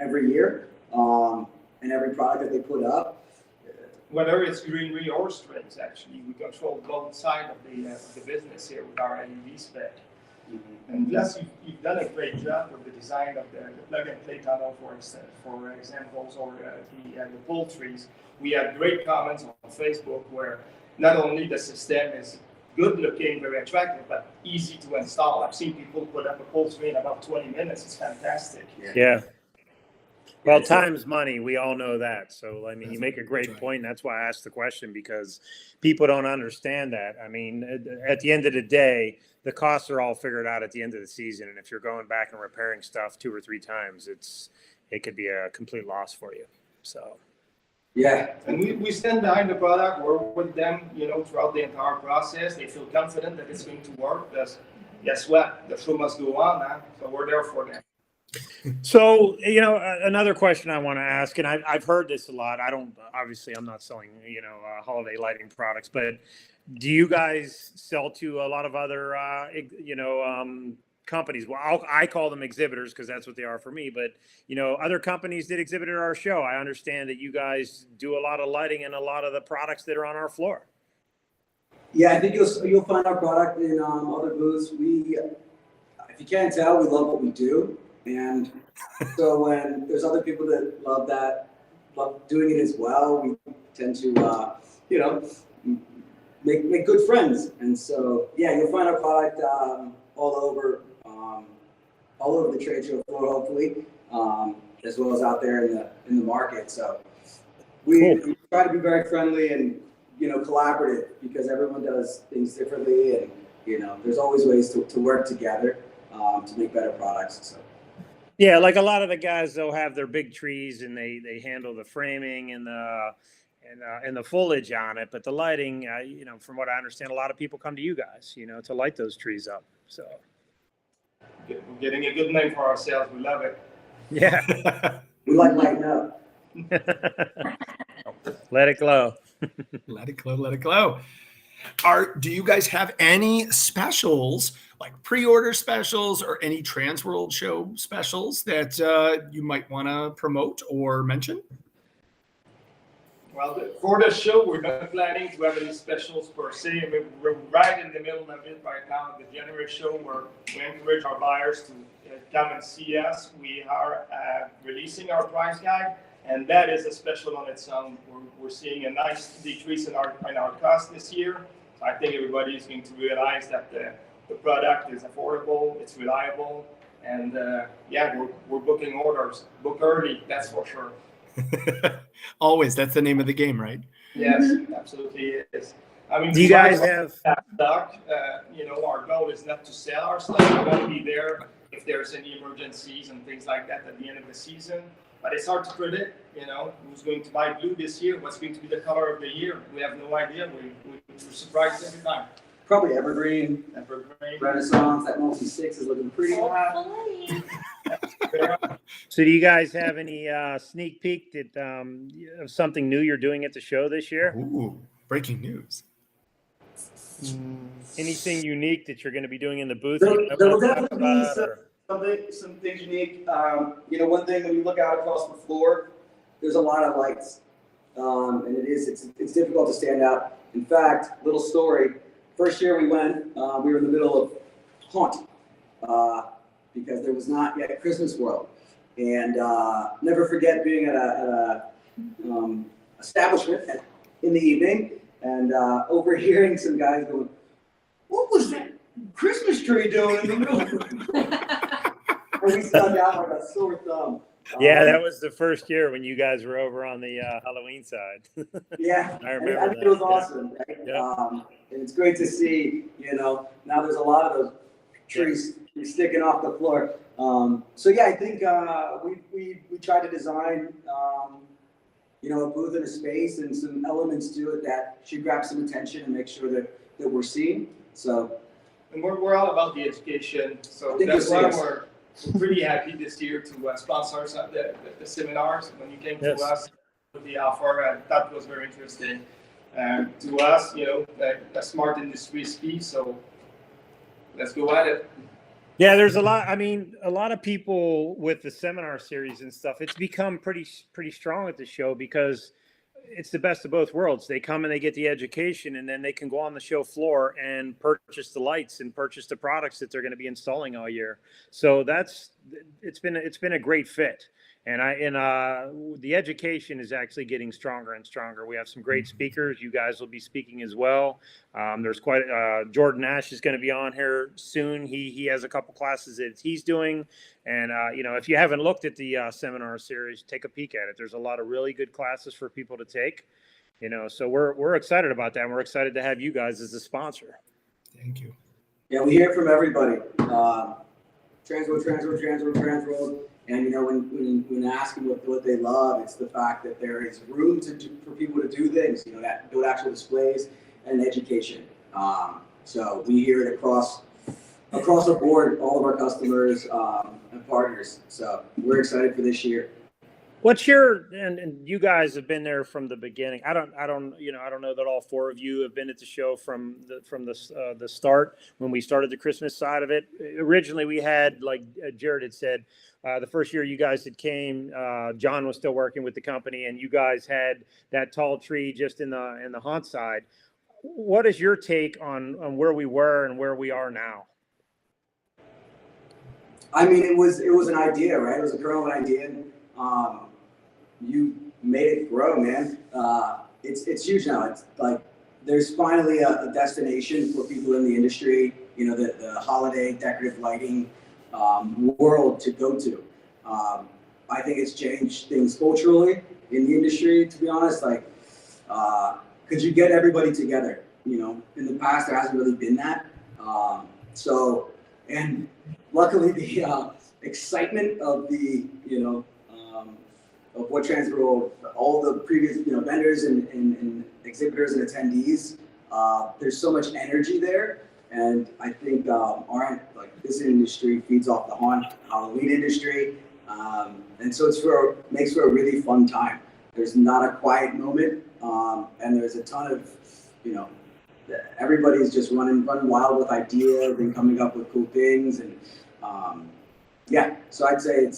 every year, and every product that they put up. Whether it's greenery or strings, actually, we control both sides of the business here with our LED spec. Mm-hmm. And plus, you've done a great job with the design of the plug-and-play tunnel, for examples, or the poultries. We had great comments on Facebook where not only the system is good looking, very attractive, but easy to install. I've seen people put up a poultry in about 20 minutes. It's fantastic. Yeah. Well, time's money. We all know that. So, you make a great point. That's why I asked the question, because people don't understand that. At the end of the day, the costs are all figured out at the end of the season. And if you're going back and repairing stuff 2 or 3 times, it could be a complete loss for you. So. Yeah, and we stand behind the product. We're with them, throughout the entire process. They feel confident that it's going to work. Because guess what? The show must go on, man. So we're there for them. So, another question I want to ask, and I've heard this a lot. I'm not selling, holiday lighting products, but do you guys sell to a lot of other, companies? Well, I call them exhibitors because that's what they are for me. But, other companies that exhibit at our show, I understand that you guys do a lot of lighting and a lot of the products that are on our floor. Yeah, I think you'll find our product in other booths. If you can't tell, we love what we do. And so when there's other people that love doing it as well, we tend to, make good friends. And so, yeah, you'll find our product all over the trade show floor, hopefully, as well as out there in the market. So we try to be very friendly and, collaborative, because everyone does things differently, and, there's always ways to work together to make better products. So. Yeah, like a lot of the guys, they'll have their big trees and they handle the framing and the foliage on it. But the lighting, from what I understand, a lot of people come to you guys, to light those trees up. So we're getting a good name for ourselves. We love it. Yeah. We like lighting up. Let it glow. Let it glow. Let it glow. Do you guys have any specials, like pre-order specials or any TransWorld show specials that you might want to promote or mention? Well, for the show, we're not planning to have any specials per se. We're right in the middle of it right now. The January show, where we encourage our buyers to come and see us. We are releasing our price guide, and that is a special on its own. We're seeing a nice decrease in our cost this year. So I think everybody is going to realize that the product is affordable, it's reliable, and we're booking orders. Book early, that's for sure. Always, that's the name of the game, right? Yes, absolutely it is. Do you guys have stock? Our goal is not to sell our stuff. We want to be there if there's any emergencies and things like that at the end of the season. But it's hard to predict, who's going to buy blue this year, what's going to be the color of the year. We have no idea. We're surprised every time. Probably Evergreen, Renaissance. That multi-6 is looking pretty hot. So do you guys have any sneak peek of something new you're doing at the show this year? Ooh, breaking news. Anything unique that you're going to be doing in the booth? There will definitely be some things unique. One thing when you look out across the floor, there's a lot of lights and it's difficult to stand out. In fact, little story, first year we went, we were in the middle of Haunt, because there was not yet Christmas World. And never forget being at a establishment in the evening and overhearing some guys going, "What was that Christmas tree doing in the middle?" And we stuck out like a sore thumb. Yeah, that was the first year when you guys were over on the Halloween side. Yeah, I remember I think it was awesome. Right? Yeah. And it's great to see, now there's a lot of those trees sticking off the floor. So yeah, I think we tried to design, a booth in a space and some elements to it that should grab some attention and make sure that we're seen. So, And we're all about the education, so I think that's you'll why see us. we're pretty happy this year to sponsor the seminars. When you came to us with the offer, that was very interesting to us. A smart industry speak, so let's go at it. Yeah, there's a lot. I mean, a lot of people with the seminar series and stuff, it's become pretty strong at the show because it's the best of both worlds. They come and they get the education, and then they can go on the show floor and purchase the lights and purchase the products that they're going to be installing all year. So it's been a great fit. And the education is actually getting stronger and stronger. We have some great speakers. You guys will be speaking as well. There's quite Jorden Nash is going to be on here soon. He has a couple classes that he's doing. And if you haven't looked at the seminar series, take a peek at it. There's a lot of really good classes for people to take. So we're excited about that. And we're excited to have you guys as a sponsor. Thank you. Yeah, we hear from everybody. TransWorld. And when asking what they love, it's the fact that there is room for people to do things, that build actual displays and education. So we hear it across the board, all of our customers and partners. So we're excited for this year. What's and you guys have been there from the beginning. I don't know that all four of you have been at the show from the start when we started the Christmas side of it. Originally, we had, like Jared had said, the first year you guys had came, John was still working with the company, and you guys had that tall tree just in the haunt side. What is your take on where we were and where we are now? I mean, it was an idea, right? It was a growing idea. You made it grow, man. It's huge now. It's like there's finally a destination for people in the industry, the holiday decorative lighting world to go to. I think it's changed things culturally in the industry, to be honest. Like, could you get everybody together? In the past, there hasn't really been that. And luckily, the excitement of the, of what TransWorld, all the previous, vendors and exhibitors and attendees, there's so much energy there. And I think this industry feeds off the Halloween industry. And so makes for a really fun time. There's not a quiet moment. And there's a ton of, everybody's just running wild with ideas and coming up with cool things. And so I'd say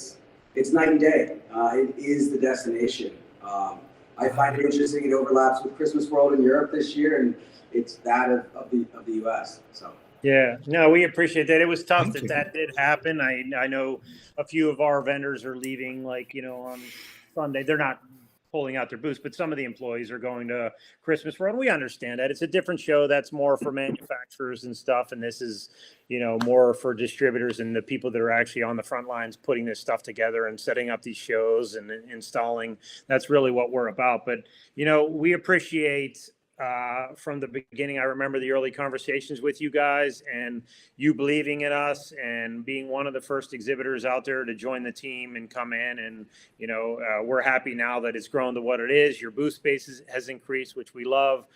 it's night and day. It is the destination. I find it interesting. It overlaps with Christmas World in Europe this year, and it's that of the U.S. So. Yeah, no, we appreciate that. It was tough that did happen. I know a few of our vendors are leaving, on Sunday. They're not pulling out their booths, but some of the employees are going to Christmas World. We understand that it's a different show. That's more for manufacturers and stuff, and this is, more for distributors and the people that are actually on the front lines putting this stuff together and setting up these shows and installing. That's really what we're about. But we appreciate. From the beginning, I remember the early conversations with you guys and you believing in us and being one of the first exhibitors out there to join the team and come in. And, we're happy now that it's grown to what it is. Your booth space has increased, which we love.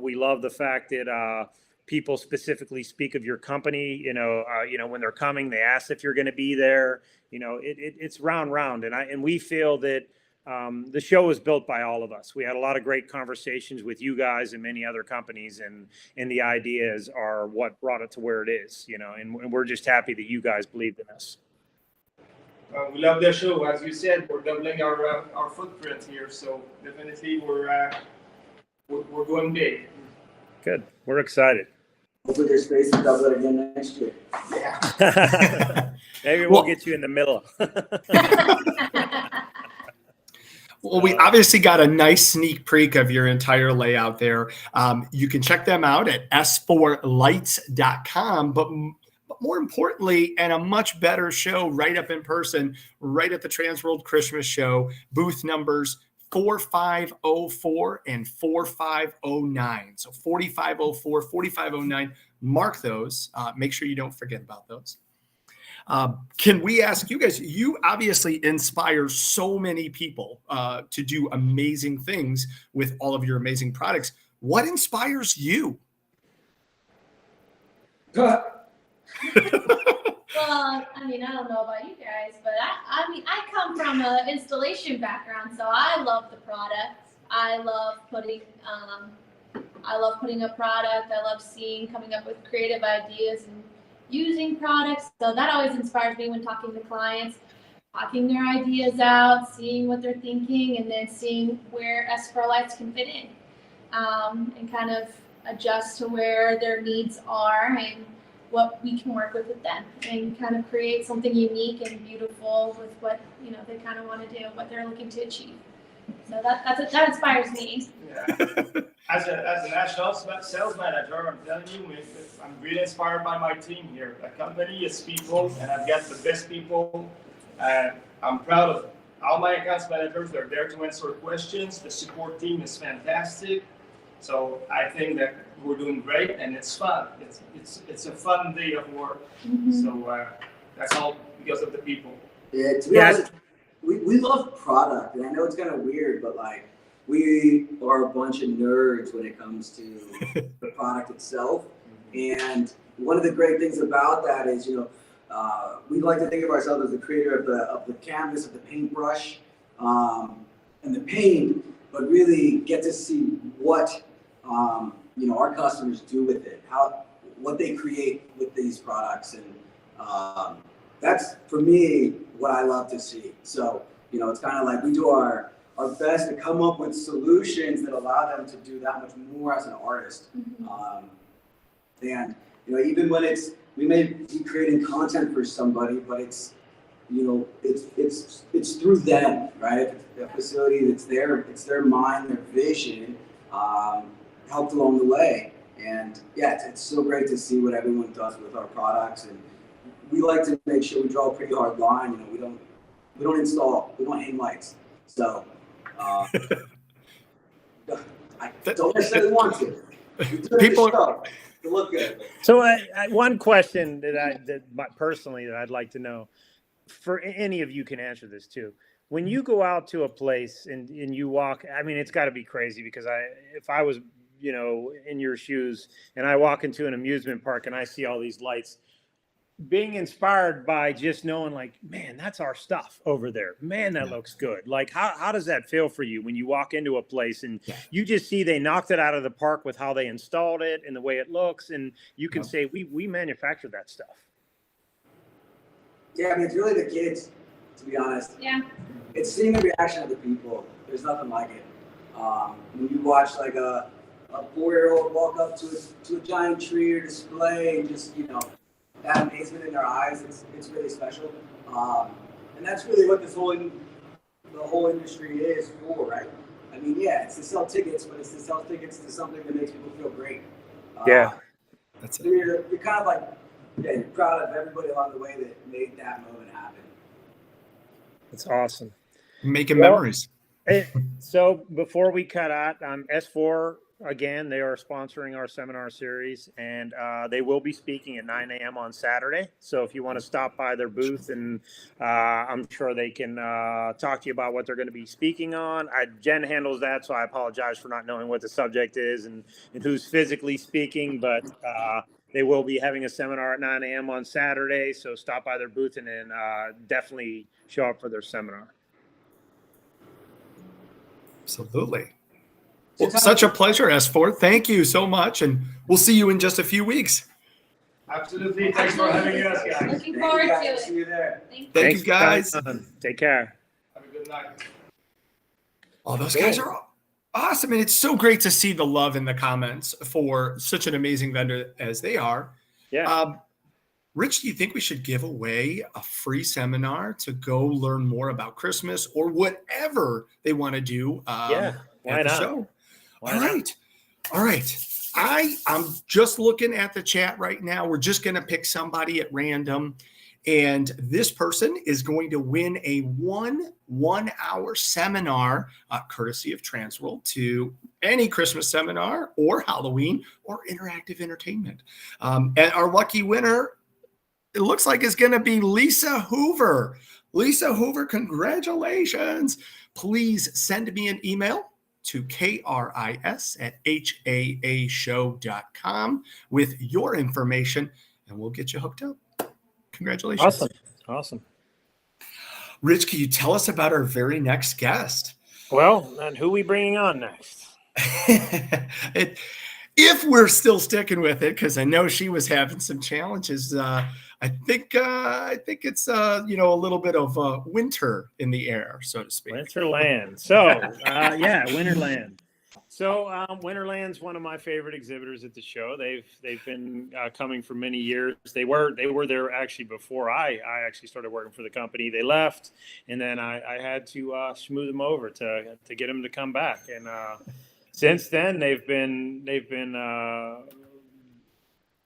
We love the fact that people specifically speak of your company. When they're coming, they ask if you're going to be there. It's round. And we feel that the show was built by all of us. We had a lot of great conversations with you guys and many other companies, and the ideas are what brought it to where it is, and we're just happy that you guys believed in us. We love the show. As you said, we're doubling our footprint here, so definitely we're going big. Good. We're excited. Hopefully there's space to double it again next year. Yeah. Maybe we'll get you in the middle. Well, we obviously got a nice sneak peek of your entire layout there. You can check them out at s4lights.com, but more importantly, and a much better show right up in person, right at the TransWorld Christmas show, booth numbers 4504 and 4509. So 4504, 4509, mark those. Make sure you don't forget about those. Can we ask you guys, you obviously inspire so many people to do amazing things with all of your amazing products. What inspires you? Well, I mean, I don't know about you guys, but I mean, I come from an installation background, so I love the product. I love putting a product. I love coming up with creative ideas and using products. So that always inspires me when talking to clients, talking their ideas out, seeing what they're thinking, and then seeing where S4 Lights can fit in, and kind of adjust to where their needs are and what we can work with them, and kind of create something unique and beautiful with what they kind of want to do, what they're looking to achieve. So that inspires me. Yeah. As a national sales manager, I'm telling you, I'm really inspired by my team here. The company is people, and I've got the best people. I'm proud of all my accounts managers. They're there to answer questions. The support team is fantastic. So I think that we're doing great, and it's fun. It's a fun day of work. Mm-hmm. So that's all because of the people. Yeah, to be honest, we love product, and I know it's kind of weird, but like we are a bunch of nerds when it comes to the product itself. And one of the great things about that is, we like to think of ourselves as the creator of the canvas, of the paintbrush, and the paint, but really get to see what our customers do with it, what they create with these products, and that's for me what I love to see. So it's kind of like we do our best to come up with solutions that allow them to do that much more as an artist. Mm-hmm. And even when we may be creating content for somebody, but it's through them, right? The facility, it's their mind, their vision, helped along the way. And yeah, it's so great to see what everyone does with our products. And we like to make sure we draw a pretty hard line. We don't install, we don't hang lights. So I don't necessarily want to. People look good. So one question personally that I'd like to know, for any of you can answer this too. When you go out to a place and you walk, I mean, it's got to be crazy, because if I was, in your shoes and I walk into an amusement park and I see all these lights, being inspired by just knowing, like, man, that's our stuff over there. Man, that looks good. Like, how does that feel for you when you walk into a place and you just see they knocked it out of the park with how they installed it and the way it looks, and you can say, we manufacture that stuff. Yeah, I mean, it's really the kids, to be honest. Yeah. It's seeing the reaction of the people. There's nothing like it. When you watch like a 4-year-old walk up to a giant tree or display, and just that amazement in their eyes, it's really special. And that's really what the whole industry is for, right? I mean, yeah, it's to sell tickets, but it's to sell tickets to something that makes people feel great. That's it. You're kind of like, you're proud of everybody along the way that made that moment happen. That's awesome. Making memories. So before we cut out, S4, again, they are sponsoring our seminar series, and they will be speaking at 9 a.m. on Saturday. So if you want to stop by their booth, and I'm sure they can talk to you about what they're going to be speaking on. Jen handles that, so I apologize for not knowing what the subject is and who's physically speaking, but they will be having a seminar at 9 a.m. on Saturday. So stop by their booth and then definitely show up for their seminar. Absolutely. Well, such a pleasure, S4. Thank you so much. And we'll see you in just a few weeks. Absolutely. Thanks for having us, guys. Looking forward to it. See you there. Thank you. Thank you, guys. for coming on. Take care. Have a good night. Oh, those guys are awesome. And it's so great to see the love in the comments for such an amazing vendor as they are. Yeah. Rich, do you think we should give away a free seminar to go learn more about Christmas or whatever they want to do Yeah, why at the not? show? Why All not? right. All right. I'm just looking at the chat right now. We're just going to pick somebody at random. And this person is going to win a one-hour seminar, courtesy of TransWorld, to any Christmas seminar or Halloween or interactive entertainment. And our lucky winner, it looks like it's going to be Lisa Hoover. Lisa Hoover, congratulations. Please send me an email to kris@haashow.com with your information, and we'll get you hooked up. Congratulations. Awesome. Rich, can you tell us about our very next guest? Well, and who are we bringing on next? If we're still sticking with it, because I know she was having some challenges. I think it's a little bit of winter in the air, so to speak. Winterland. So Winterland. So Winterland's one of my favorite exhibitors at the show. They've been coming for many years. They were there actually before I actually started working for the company. They left, and then I had to smooth them over to get them to come back. And since then, they've been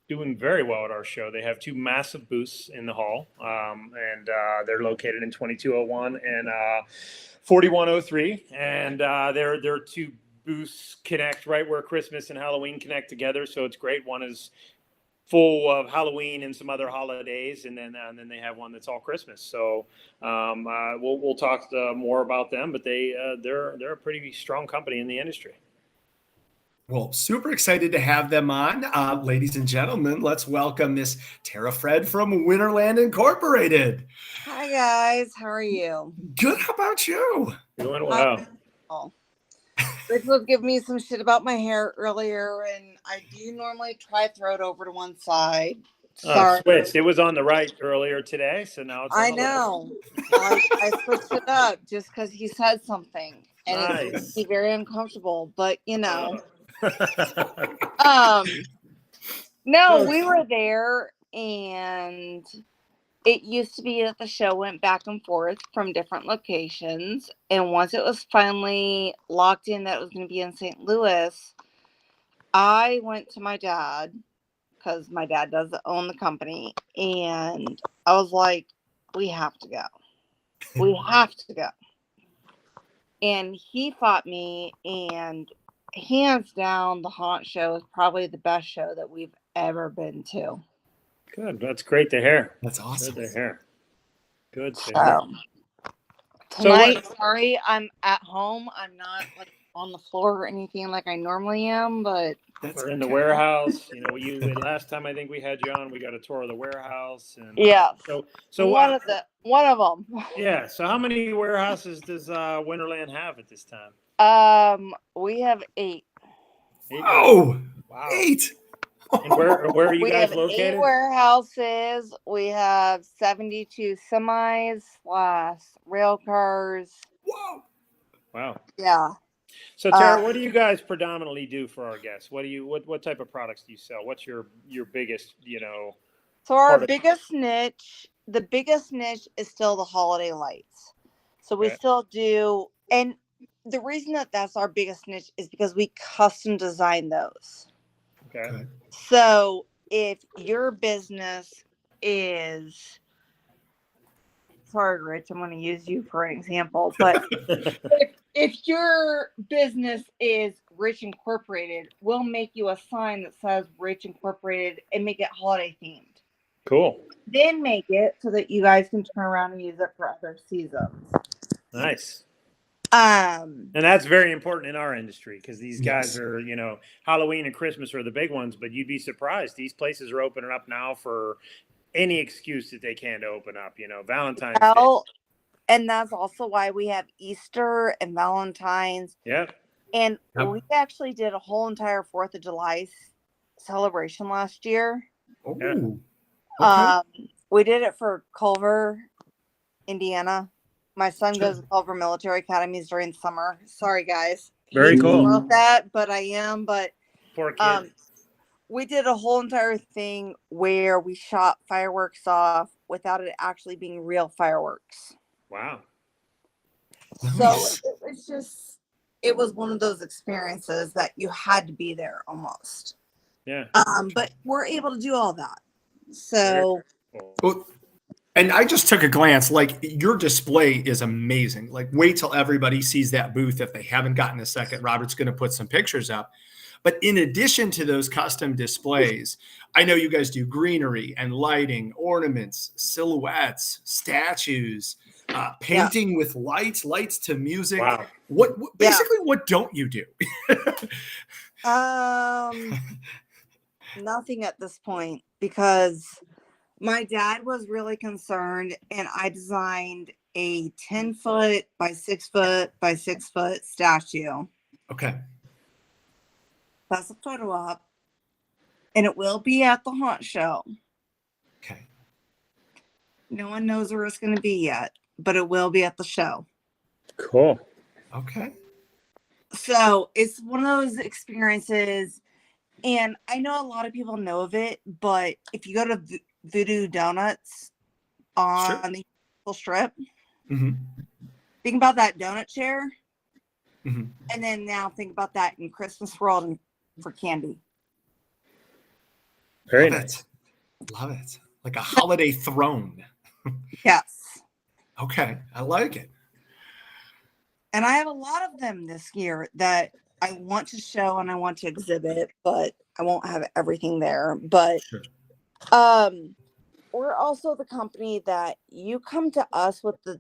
doing very well at our show. They have two massive booths in the hall, and they're located in 2201 and 4103. And they're two booths connect right where Christmas and Halloween connect together. So it's great. One is full of Halloween and some other holidays, and then they have one that's all Christmas. So we'll talk more about them, but they're a pretty strong company in the industry. Well, super excited to have them on. Ladies and gentlemen, let's welcome Miss Tarah Fred from Winterland Incorporated. Hi guys, how are you? Good. How about you? Doing well. Rich was giving me some shit about my hair earlier, and I do normally try to throw it over to one side. Sorry. Switched. It was on the right earlier today, so now it's on I the left. know. I switched it up just because he said something, and it made Nice. me very uncomfortable. But no, we were there, and it used to be that the show went back and forth from different locations. And once it was finally locked in that it was going to be in St. Louis, I went to my dad, because my dad does own the company. And I was like, we have to go. We have to go. And he fought me, and hands down, the Haunt Show is probably the best show that we've ever been to. Good. That's great to hear. That's awesome. Good to hear. Good to hear. Tonight, sorry, I'm at home. I'm not like on the floor or anything like I normally am, but We're in the warehouse. Last time I think we had you on, we got a tour of the warehouse. And yeah. So one of them. Yeah. So how many warehouses does Winterland have at this time? We have 8. Oh, Wow. 8. And where are you We guys have located? 8 warehouses. We have 72 semis / rail cars. Whoa. Wow. Yeah. So Tarah, what do you guys predominantly do for our guests? What type of products do you sell? What's your biggest, So our the biggest niche is still the holiday lights. So we still do, and the reason that that's our biggest niche is because we custom design those. Okay. So if your business is, sorry, Rich, I'm going to use you for an example, but if your business is Rich Incorporated, we'll make you a sign that says Rich Incorporated and make it holiday themed. Cool. Then make it so that you guys can turn around and use it for other seasons. Nice. Um, And that's very important in our industry because these guys Yes. are, Halloween and Christmas are the big ones, but you'd be surprised. These places are opening up now for any excuse that they can to open up, Valentine's well, and that's also why we have Easter and Valentine's. Day. Yeah. And Yep. we actually did a whole entire 4th of July celebration last year. Oh, Yeah. okay. We did it for Culver, Indiana. My son Sure. goes to Culver Military Academies during summer. Sorry, guys. Very Hate to cool. promote that, but I am. But Poor kid. we did a whole entire thing where we shot fireworks off without it actually being real fireworks. Wow. Nice. So it's just, it was one of those experiences that you had to be there almost. Yeah. But we're able to do all that. So Cool. Well, and I just took a glance. Like, your display is amazing. Like, wait till everybody sees that booth if they haven't gotten a second. Robert's going to put some pictures up. But in addition to those custom displays, I know you guys do greenery and lighting, ornaments, silhouettes, statues, painting with lights to music. Wow. What basically what don't you do? nothing at this point, because my dad was really concerned, and I designed a 10-foot by 6-foot by 6-foot statue. Okay. That's a photo op, and it will be at the haunt show. Okay. No one knows where it's going to be yet, but it will be at the show. Cool. Okay. So it's one of those experiences, and I know a lot of people know of it, but if you go to Voodoo Donuts on the full strip, think about that donut chair, and then now think about that in Christmas World and for candy. Very Love nice. it. Love it. Like a holiday throne. Yes. Okay. I like it. And I have a lot of them this year that I want to show and I want to exhibit, but I won't have everything there. But Sure. we're also the company that you come to us with the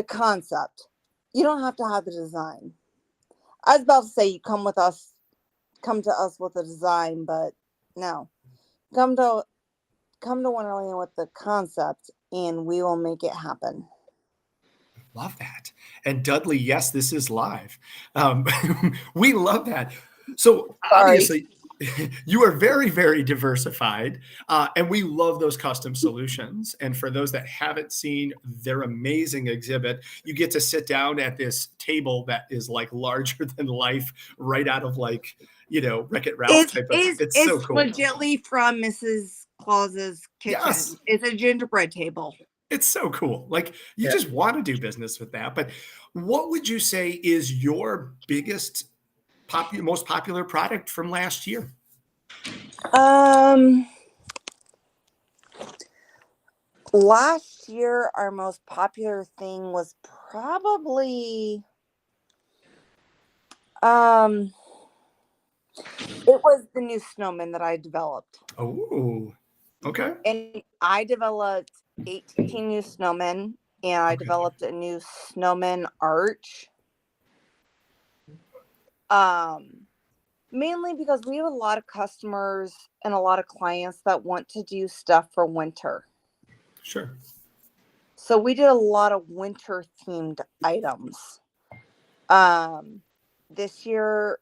concept. You don't have to have the design. I was about to say you come to us with a design, but no. Come to Winterland with the concept and we will make it happen. Love that. And Dudley, yes, this is live. We love that. So obviously, you are very, very diversified, and we love those custom solutions. And for those that haven't seen their amazing exhibit, you get to sit down at this table that is like larger than life, right out of like, Wreck-It Ralph type of. It's so cool. It's legitly from Mrs. Claus's kitchen. Yes. It's a gingerbread table. It's so cool. Like, you just want to do business with that. But what would you say is your biggest, most popular product from last year? Last year, our most popular thing was probably, it was the new snowman that I developed. Oh, okay. And I developed 18 new snowmen, and I developed a new snowman arch. Mainly because we have a lot of customers and a lot of clients that want to do stuff for winter. Sure. So we did a lot of winter themed items. This year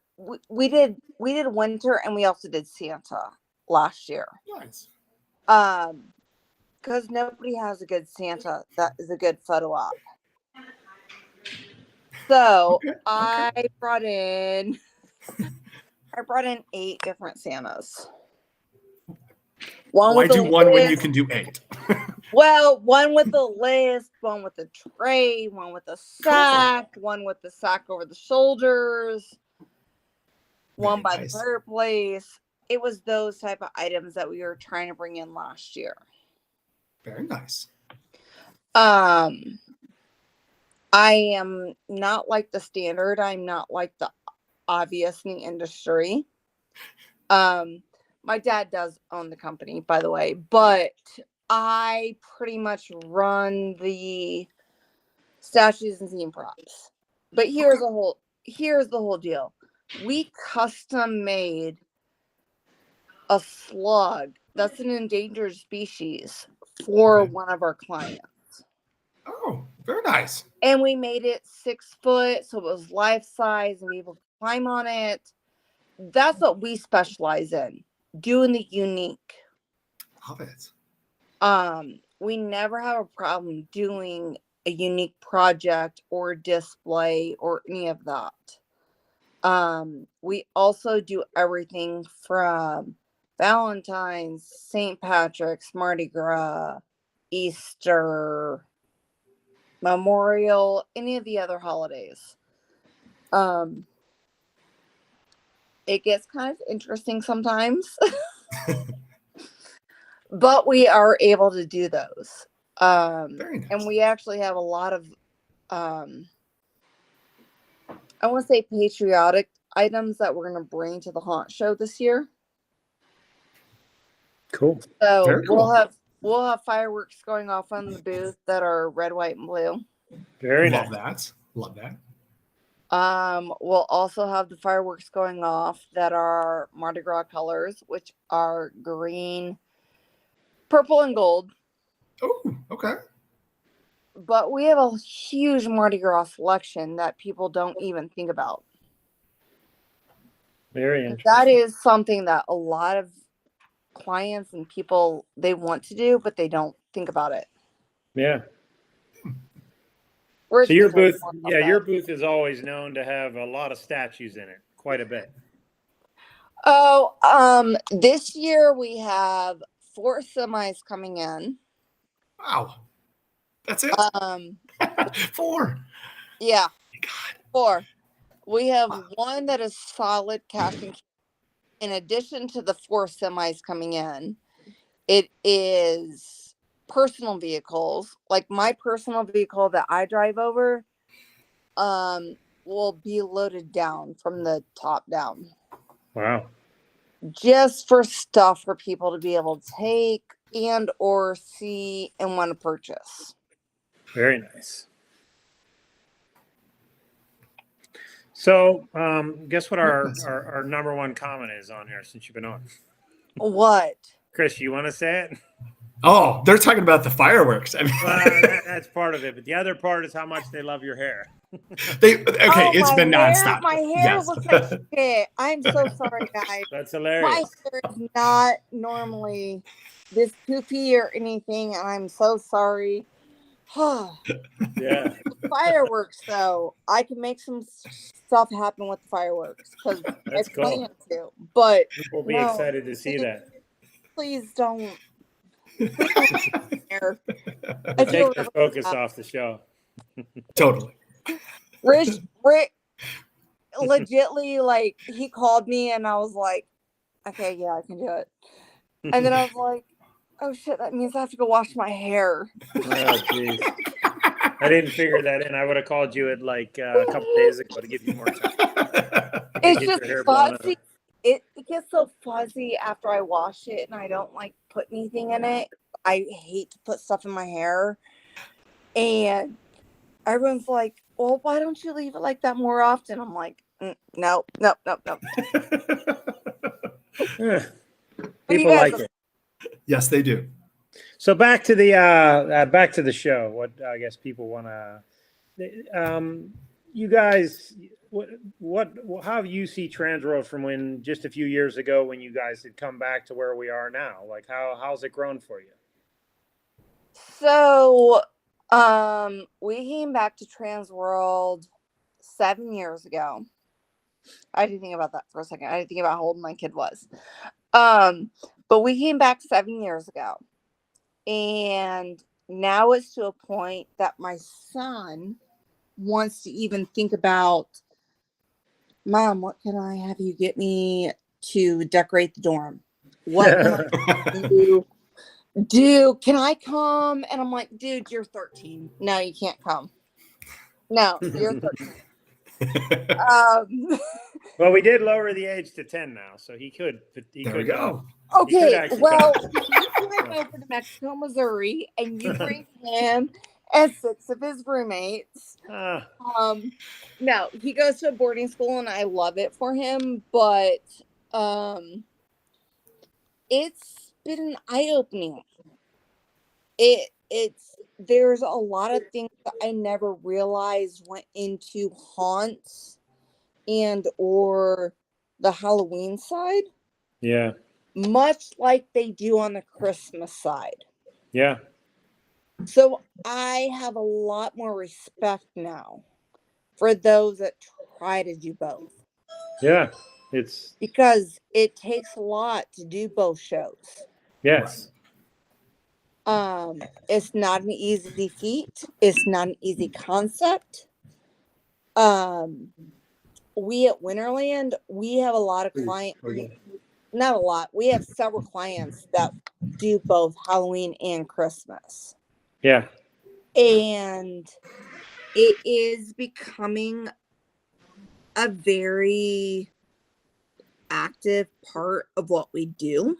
we did winter, and we also did Santa last year. Nice. Because nobody has a good Santa that is a good photo op. So I brought in 8 different Santas. Why do one when you can do 8? Well, one with the list, one with the tray, one with the sack, one with the sack over the shoulders, one by the fireplace. It was those type of items that we were trying to bring in last year. Very nice. I am not like the standard. I'm not like the obvious in the industry. My dad does own the company, by the way, but I pretty much run the statues and theme props. But here's the whole deal. We custom made a slug that's an endangered species for one of our clients. Oh, very nice. And we made it 6 foot, so it was life size and be able to climb on it. that's what we specialize in, doing the unique. Love it. We never have a problem doing a unique project or display or any of that. We also do everything from Valentine's, St. Patrick's, Mardi Gras, Easter, Memorial, any of the other holidays. It gets kind of interesting sometimes, but we are able to do those. Very nice. And we actually have a lot of, I want to say patriotic items that we're going to bring to the haunt show this year. Cool. So Very cool. we'll have fireworks going off on the booth that are red, white, and blue. Very Love nice. that. Love that. We'll also have the fireworks going off that are Mardi Gras colors, which are green, purple, and gold. Oh, okay. But we have a huge Mardi Gras selection that people don't even think about. Very interesting. That is something that a lot of clients and people, they want to do, but they don't think about it. Yeah. We're So your thinking booth, more about yeah, your that. booth is always known to have a lot of statues in it, quite a bit. Oh, this year we have 4 semis coming in. Wow. That's it. 4. Yeah, God. 4. We have one that is solid cash and in addition to the 4 semis coming in. It is personal vehicles. Like my personal vehicle that I drive over will be loaded down from the top down. Wow. Just for stuff for people to be able to take and or see and want to purchase. Very nice. So, guess what our number one comment is on here since you've been on? What? Kris, you want to say it? Oh, they're talking about the fireworks. I mean, That's part of it, but the other part is how much they love your hair. It's been nonstop. My hair Yes. looks like shit. I'm so sorry, guys. That's My hilarious. hair is not normally this poofy or anything, and I'm so sorry. Yeah. Fireworks, though, I can make some stuff happen with the fireworks because I That's cool. plan to. But We'll be no, excited to see that. please don't. Hair. We'll take the focus off the show. Totally. Rich, legitly, like, he called me and I was like, okay, yeah, I can do it. And then I was like, oh shit, that means I have to go wash my hair. Oh, jeez. I didn't figure that in. I would have called you at like a couple days ago to give you more time. It's just fuzzy. It gets so fuzzy after I wash it and I don't like put anything in it. I hate to put stuff in my hair. And everyone's like, well, why don't you leave it like that more often? I'm like, no. Yeah. People like it. Yes, they do. So back to the show. What I guess people want to. You guys, how do you see TransWorld from when just a few years ago when you guys had come back to where we are now? Like how's it grown for you? So, we came back to TransWorld 7 years ago. I didn't think about that for a second. I didn't think about how old my kid was. But we came back 7 years ago. And now it's to a point that my son wants to even think about, Mom, what can I have you get me to decorate the dorm? What can I do? Can I come? And I'm like, dude, you're 13. No, you can't come. No, you're 13. Well, we did lower the age to 10 now, so he could. There we go. Okay, well, you come over to Mexico, Missouri, and you bring him and 6 of his roommates. No, he goes to a boarding school, and I love it for him, but it's been eye-opening. There's a lot of things that I never realized went into haunts and or the Halloween side, Yeah. much like they do on the Christmas side. Yeah. So I have a lot more respect now for those that try to do both, Yeah. It's because it takes a lot to do both shows. yes. It's not an easy feat. It's not an easy concept. We at Winterland, we have a lot of clients, not a lot. We have several clients that do both Halloween and Christmas. Yeah. And it is becoming a very active part of what we do.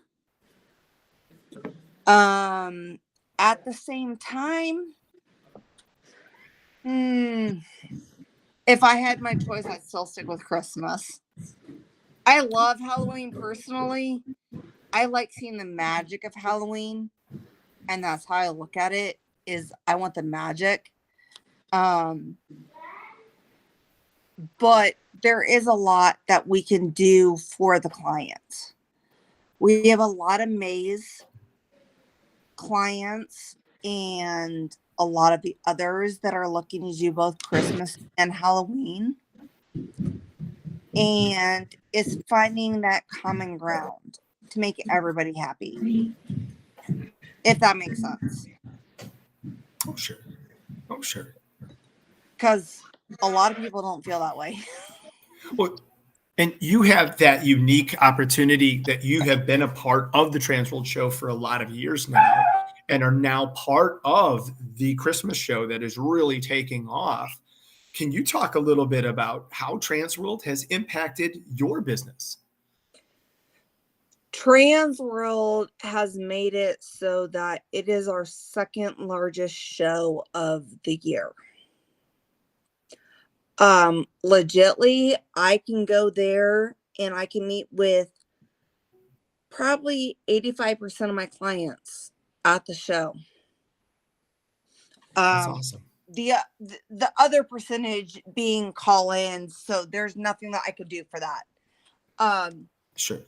At the same time, if I had my choice, I'd still stick with Christmas. I love Halloween personally. I like seeing the magic of Halloween, and that's how I look at it, is I want the magic. But there is a lot that we can do for the client. We have a lot of maze clients and a lot of the others that are looking to do both Christmas and Halloween. And it's finding that common ground to make everybody happy, if that makes sense. Oh, sure. Oh, sure. Because a lot of people don't feel that way. Well, and you have that unique opportunity that you have been a part of the TransWorld show for a lot of years now, and are now part of the Christmas show that is really taking off. Can you talk a little bit about how TransWorld has impacted your business? TransWorld has made it so that it is our second largest show of the year. Legitly, I can go there and I can meet with probably 85% of my clients at the show. That's awesome. The other percentage being call-ins, so there's nothing that I could do for that. Sure.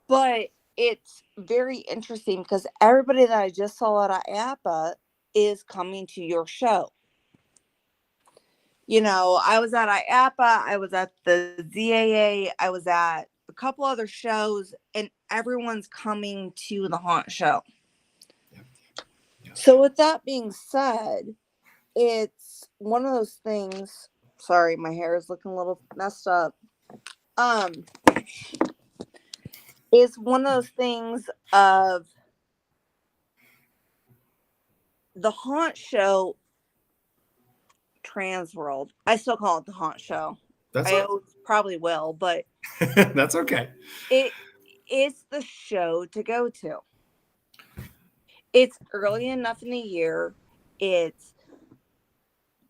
But it's very interesting because everybody that I just saw at IAPA is coming to your show. You know, I was at IAPA, I was at the ZAA, I was at a couple other shows, and everyone's coming to the haunt show. Yep. So with that being said, it's one of those things. Sorry, my hair is looking a little messed up. It's one of those things of the haunt show, TransWorld. I still call it the haunt show. I probably will, but that's okay. It's the show to go to. It's early enough in the year. It's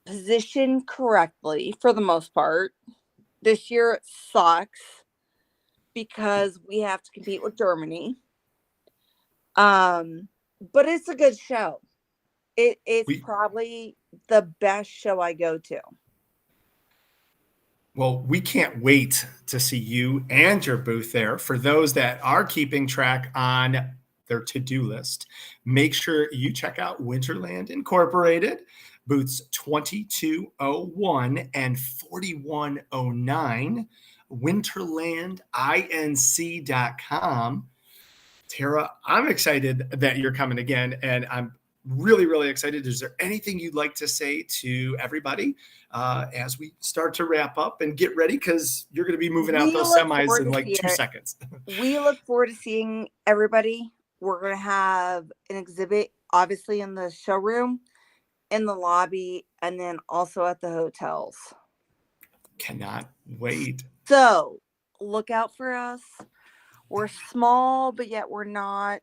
positioned correctly for the most part. This year it sucks because we have to compete with Germany. But it's a good show. It's probably the best show I go to. Well, we can't wait to see you and your booth there. For those that are keeping track on their to-do list, make sure you check out Winterland Incorporated, booths 2201 and 4109, winterlandinc.com. Tarah, I'm excited that you're coming again, and I'm really, really excited. Is there anything you'd like to say to everybody as we start to wrap up and get ready? Because you're going to be moving out those semis in like 2 seconds. We look forward to seeing everybody. We're going to have an exhibit, obviously, in the showroom, in the lobby, and then also at the hotels. Cannot wait. So look out for us. We're small, but yet we're not.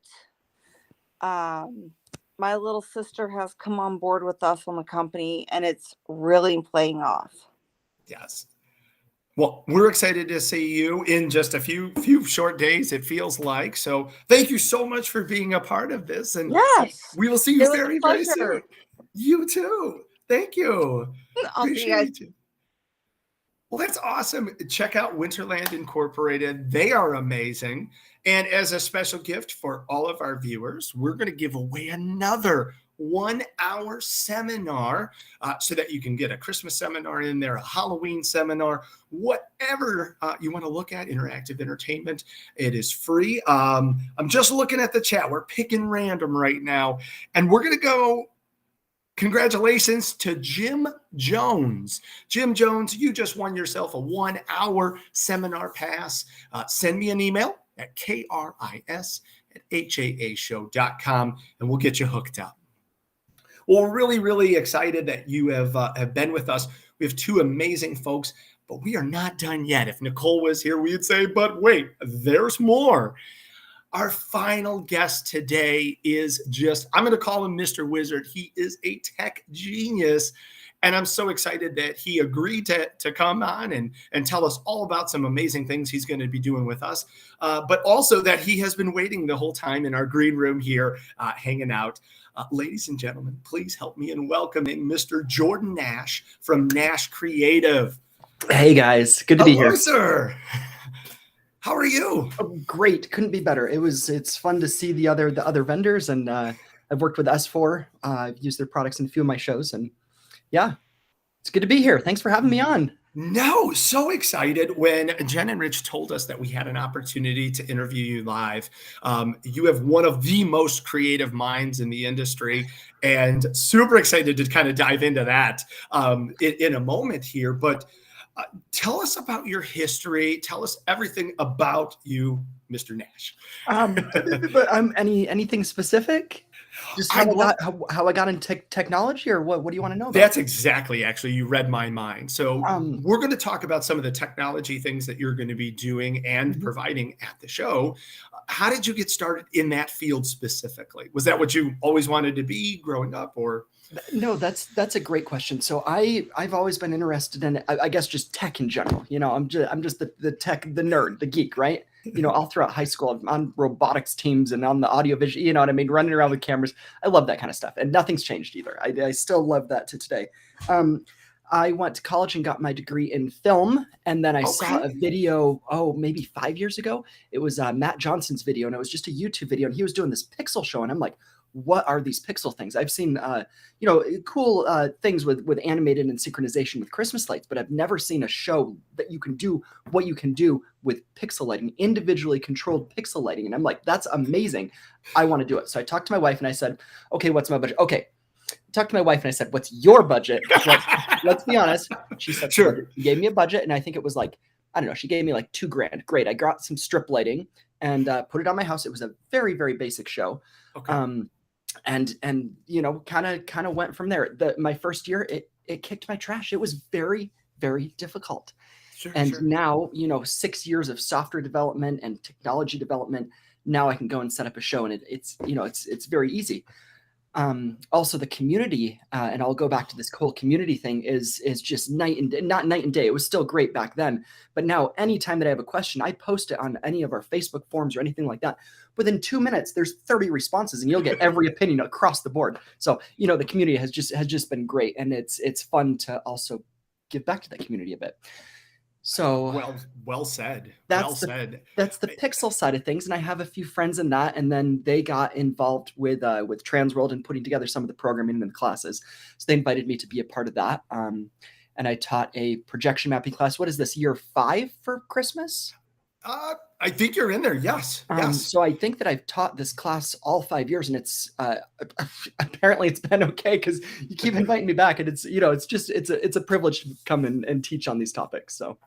My little sister has come on board with us on the company, and it's really playing off. Yes. Well, we're excited to see you in just a few short days, it feels like. So thank you so much for being a part of this. And yes, we will see you very, very soon. You too. Thank you. I'll see you guys. Well, that's awesome. Check out Winterland Incorporated. They are amazing. And as a special gift for all of our viewers, we're going to give away another 1-hour seminar so that you can get a Christmas seminar in there, a Halloween seminar, whatever you want to look at, interactive entertainment. It is free. I'm just looking at the chat. We're picking random right now. And we're going to go. Congratulations to Jim Jones. Jim Jones, you just won yourself a 1-hour seminar pass. Send me an email at kris@haashow.com and we'll get you hooked up. Well, we're really, really excited that you have been with us. We have two amazing folks, but we are not done yet. If Nicole was here, we'd say, but wait, there's more. Our final guest today is I'm going to call him Mr. Wizard. He is a tech genius. And I'm so excited that he agreed to come on and tell us all about some amazing things he's going to be doing with us. But also that he has been waiting the whole time in our green room here, hanging out. Ladies and gentlemen, please help me in welcoming Mr. Jorden Nash from Nash Creative. Hey guys, good to be here. Hello, sir. How are you? Oh, great, couldn't be better. It's fun to see the other vendors, and I've worked with S4. I've used their products in a few of my shows, and yeah, it's good to be here. Thanks for having me on. No, so excited when Jen and Rich told us that we had an opportunity to interview you live. You have one of the most creative minds in the industry, and super excited to kind of dive into that in a moment here. But tell us about your history. Tell us everything about you, Mr. Nash. But anything specific? Just how I got into technology, or what do you want to know about? That's exactly, actually, you read my mind. So we're going to talk about some of the technology things that you're going to be doing and providing at the show. How did you get started in that field specifically? Was that what you always wanted to be growing up, or? No, that's a great question. So I've always been interested in, I guess, just tech in general. You know, I'm just the tech, the nerd, the geek, right? You know, all throughout high school, I'm on robotics teams and on the audio vision, you know what I mean? Running around with cameras. I love that kind of stuff. And nothing's changed either. I still love that to today. I went to college and got my degree in film. And then I saw a video, maybe 5 years ago. It was Matt Johnson's video, and it was just a YouTube video. And he was doing this pixel show. And I'm like, what are these pixel things? I've seen, cool things with animated and synchronization with Christmas lights, but I've never seen a show that you can do what you can do with pixel lighting, individually controlled pixel lighting. And I'm like, that's amazing. I want to do it. So I talked to my wife and I said, okay, what's my budget? Okay. I talked to my wife and I said, what's your budget? Let's be honest. She said, sure. She gave me a budget, and I think it was like, I don't know, she gave me like $2,000. Great. I got some strip lighting and put it on my house. It was a very, very basic show. Okay. And you know, kind of went from there. My first year, it kicked my trash. It was very, very difficult. Sure. Now, you know, 6 years of software development and technology development. Now I can go and set up a show, and it's very easy. Also the community, and I'll go back to this whole community thing is just not night and day. It was still great back then, but now anytime that I have a question, I post it on any of our Facebook forums or anything like that. Within 2 minutes, there's 30 responses, and you'll get every opinion across the board. So, you know, the community has just been great, and it's fun to also give back to that community a bit. So well said. That's the pixel side of things, and I have a few friends in that, and then they got involved with TransWorld and putting together some of the programming in the classes. So they invited me to be a part of that, and I taught a projection mapping class. What is this, year 5 for Christmas? I think you're in there. Yes. Yes. So I think that I've taught this class all 5 years, and it's apparently it's been okay because you keep inviting me back, and it's a privilege to come and teach on these topics. So.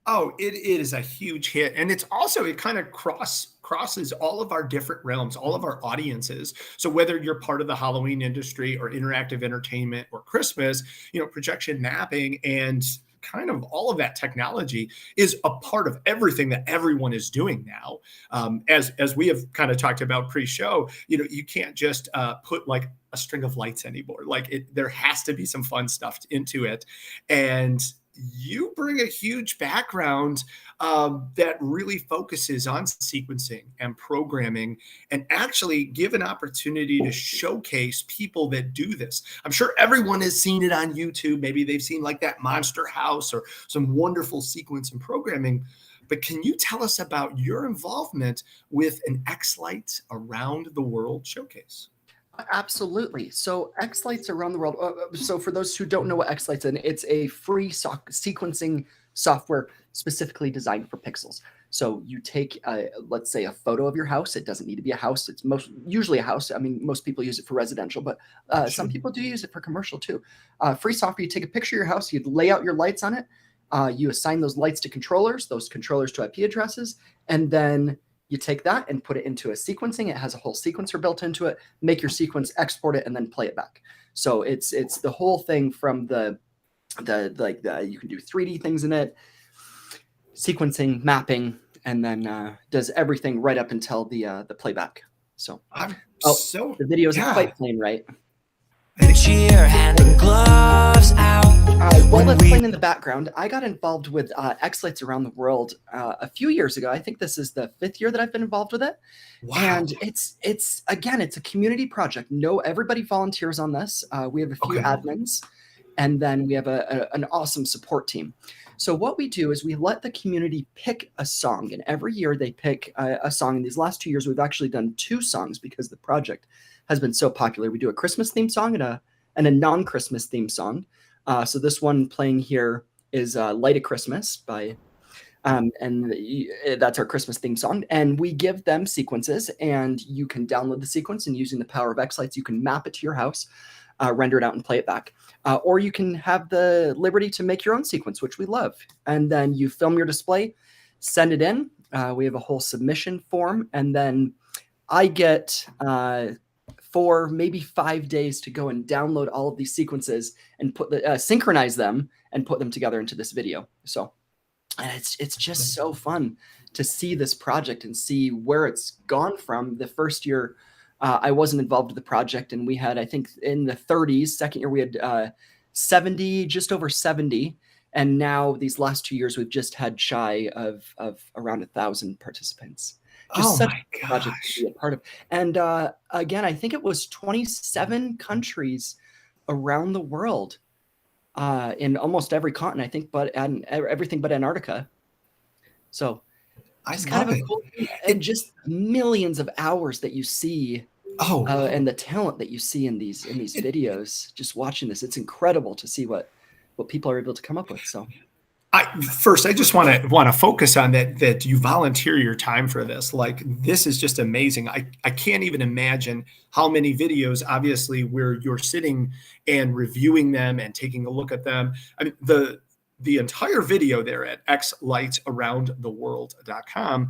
Oh, it is a huge hit. And it's also, it kind of crosses all of our different realms, all of our audiences. So whether you're part of the Halloween industry or interactive entertainment or Christmas, you know, projection mapping and kind of all of that technology is a part of everything that everyone is doing now. As we have kind of talked about pre-show, you know, you can't just put like a string of lights anymore. Like there has to be some fun stuff into it. And you bring a huge background that really focuses on sequencing and programming, and actually give an opportunity to showcase people that do this. I'm sure everyone has seen it on YouTube. Maybe they've seen like that Monster House or some wonderful sequence and programming. But can you tell us about your involvement with an X-Lights Around the World showcase? Absolutely. So X-Lights Around the World. So for those who don't know what X-Lights is, it's a free sequencing software specifically designed for pixels. So you take, let's say, a photo of your house. It doesn't need to be a house. It's usually a house. I mean, most people use it for residential, but some people do use it for commercial too. Free software. You take a picture of your house. You lay out your lights on it. You assign those lights to controllers, those controllers to IP addresses, and then you take that and put it into a sequencing. It has a whole sequencer built into it. Make your sequence, export it, and then play it back. So it's the whole thing from the you can do 3D things in it, sequencing, mapping, and then does everything right up until the playback. So the video isn't quite plain, right? Cheer hand and gloves out. While that's playing in the background, I got involved with X-Lights Around the World a few years ago. I think this is the 5th year that I've been involved with it. Wow. And it's a community project. Everybody volunteers on this. We have a few admins, and then we have an awesome support team. So what we do is we let the community pick a song, and every year they pick a song. In these last 2 years, we've actually done 2 songs because the project has been so popular. We do a Christmas theme song and a non-Christmas theme song. So this one playing here is Light of Christmas by, and that's our Christmas theme song. And we give them sequences, and you can download the sequence, and using the power of X-Lights, you can map it to your house, render it out and play it back. Or you can have the liberty to make your own sequence, which we love. And then you film your display, send it in. We have a whole submission form, and then I get 4, maybe 5 days to go and download all of these sequences and synchronize them and put them together into this video. So it's just so fun to see this project and see where it's gone from. The first year I wasn't involved with the project, and we had, I think in the 30s, second year we had 70, just over 70. And now these last 2 years, we've just had shy of around 1,000 participants. Just such a project to be a part of. And again, I think it was 27 countries around the world, in almost every continent, I think, and everything but Antarctica. So it's kind of a cool thing. And just millions of hours that you see, and the talent that you see in these videos. Just watching this, it's incredible to see what people are able to come up with. So. I just want to focus on that you volunteer your time for this. Like, this is just amazing. I can't even imagine how many videos, obviously, where you're sitting and reviewing them and taking a look at them. I mean, the entire video there at xlightsaroundtheworld.com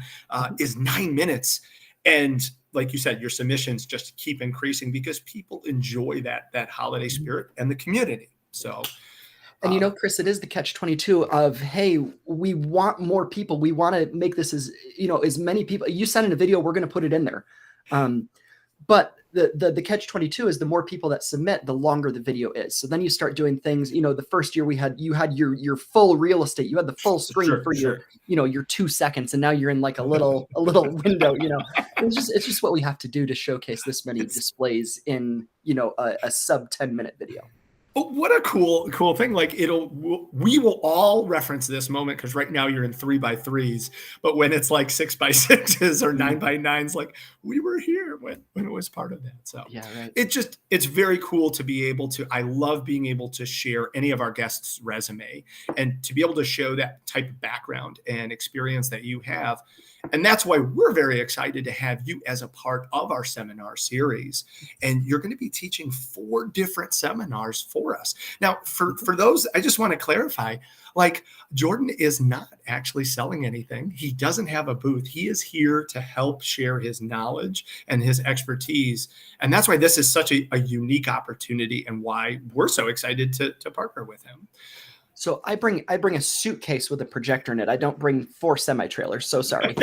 is 9 minutes. And like you said, your submissions just keep increasing because people enjoy that holiday spirit and the community. So. And Kris, it is the catch-22 of, hey, we want more people. We want to make this as many people. You send in a video, we're going to put it in there. But the catch-22 is the more people that submit, the longer the video is. So then you start doing things. The first year you had your full real estate. You had the full screen for your 2 seconds, and now you're in like a little window. It's just what we have to do to showcase this many displays in a sub 10-minute video. But what a cool thing. Like, we will all reference this moment, because right now you're in 3x3s, but when it's like 6x6s or 9x9s, like, we were here when it was part of that. So yeah, right. It's very cool to be able to, I love being able to share any of our guests' resume and to be able to show that type of background and experience that you have. And that's why we're very excited to have you as a part of our seminar series. And you're going to be teaching 4 different seminars for us. Now, for those, I just want to clarify, like, Jorden is not actually selling anything. He doesn't have a booth. He is here to help share his knowledge and his expertise. And that's why this is such a unique opportunity, and why we're so excited to partner with him. So I bring a suitcase with a projector in it. I don't bring 4 semi-trailers. So sorry.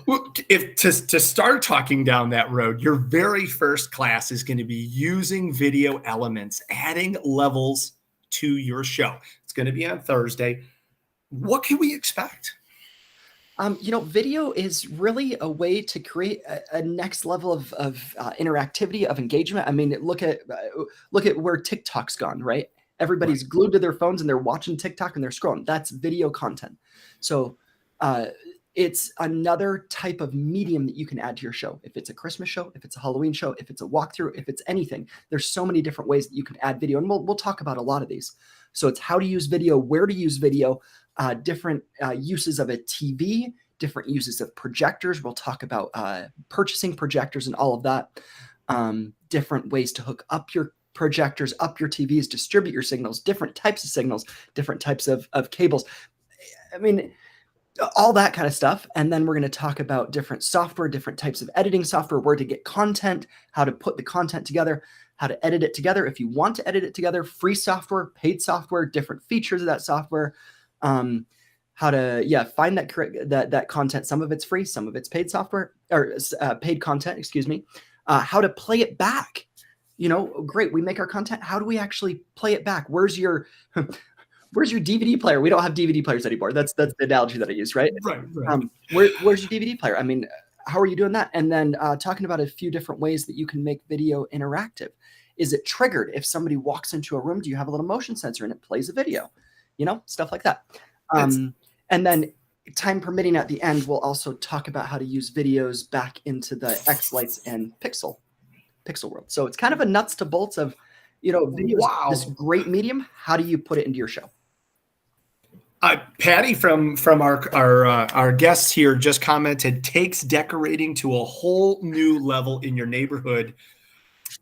Well, to start talking down that road, your very first class is going to be using video elements, adding levels to your show. It's going to be on Thursday. What can we expect? Video is really a way to create a next level of interactivity, of engagement. I mean, look at where TikTok's gone, right? Everybody's glued to their phones and they're watching TikTok and they're scrolling. That's video content. So it's another type of medium that you can add to your show. If it's a Christmas show, if it's a Halloween show, if it's a walkthrough, if it's anything, there's so many different ways that you can add video. And we'll talk about a lot of these. So it's how to use video, where to use video, different uses of a TV, different uses of projectors. We'll talk about purchasing projectors and all of that. Different ways to hook up your projectors, up your TVs, distribute your signals, different types of signals, different types of cables. I mean, all that kind of stuff. And then we're going to talk about different software, different types of editing software, where to get content, how to put the content together, how to edit it together. If you want to edit it together, free software, paid software, different features of that software, how to, find that content. Some of it's free, some of it's paid software or paid content, excuse me. How to play it back. Great. We make our content. How do we actually play it back? Where's your DVD player? We don't have DVD players anymore. That's the analogy that I use, right? Right. Where's your DVD player? I mean, how are you doing that? And then talking about a few different ways that you can make video interactive. Is it triggered? If somebody walks into a room, do you have a little motion sensor and it plays a video? Stuff like that. And then time permitting at the end, we'll also talk about how to use videos back into the X-Lights and Pixel world. So it's kind of a nuts to bolts of, video is this great medium. How do you put it into your show? Patty from our guests here just commented, takes decorating to a whole new level in your neighborhood.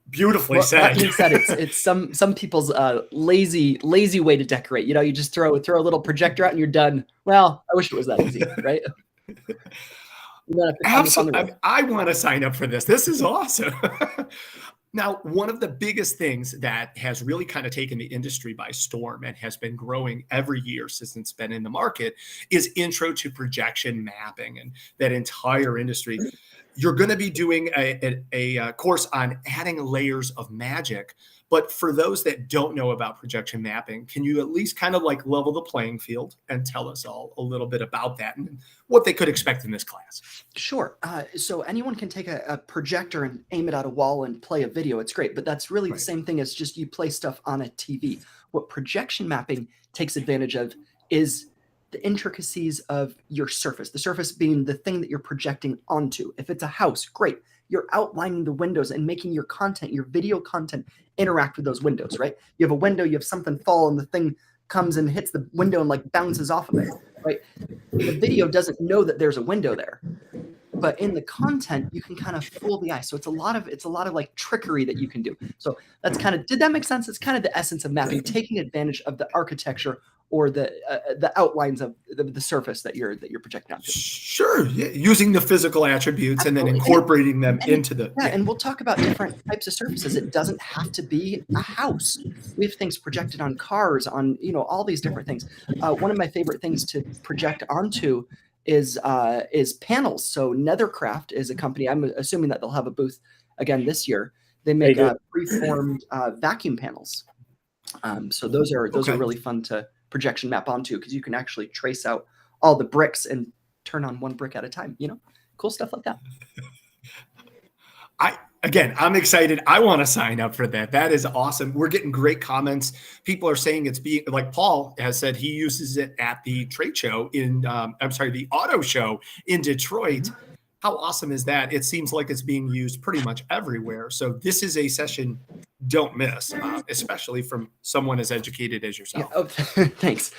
Beautifully said. That being said, it's some people's lazy way to decorate. You just throw a little projector out and you're done. Well, I wish it was that easy, right? Absolutely. I want to sign up for this. This is awesome. Now, one of the biggest things that has really kind of taken the industry by storm and has been growing every year since it's been in the market is intro to projection mapping, and that entire industry. You're going to be doing a course on adding layers of magic. But for those that don't know about projection mapping, can you at least kind of like level the playing field and tell us all a little bit about that and what they could expect in this class? Sure. So anyone can take a projector and aim it at a wall and play a video. It's great, but that's really the same thing as just you play stuff on a TV. What projection mapping takes advantage of is the intricacies of your surface, the surface being the thing that you're projecting onto. If it's a house, great. You're outlining the windows and making your content, your video content, interact with those windows, right? You have a window, you have something fall, and the thing comes and hits the window and like bounces off of it, right? The video doesn't know that there's a window there, but in the content, you can kind of fool the eye. So it's a lot of like trickery that you can do. So that's kind of, did that make sense? It's kind of the essence of mapping, taking advantage of the architecture or the outlines of the surface that you're projecting onto. Sure, yeah. Using the physical attributes and then incorporating them into the. Yeah, and we'll talk about different types of surfaces. It doesn't have to be a house. We have things projected on cars, on all these different things. One of my favorite things to project onto is panels. So Nethercraft is a company. I'm assuming that they'll have a booth again this year. They make preformed vacuum panels. So those are really fun to projection map onto, because you can actually trace out all the bricks and turn on one brick at a time. Cool stuff like that. I'm excited. I want to sign up for that. That is awesome. We're getting great comments. People are saying it's being, like Paul has said, he uses it at the trade show the auto show in Detroit. Mm-hmm. How awesome is that? It seems like it's being used pretty much everywhere. So this is a session don't miss, especially from someone as educated as yourself. Yeah, thanks.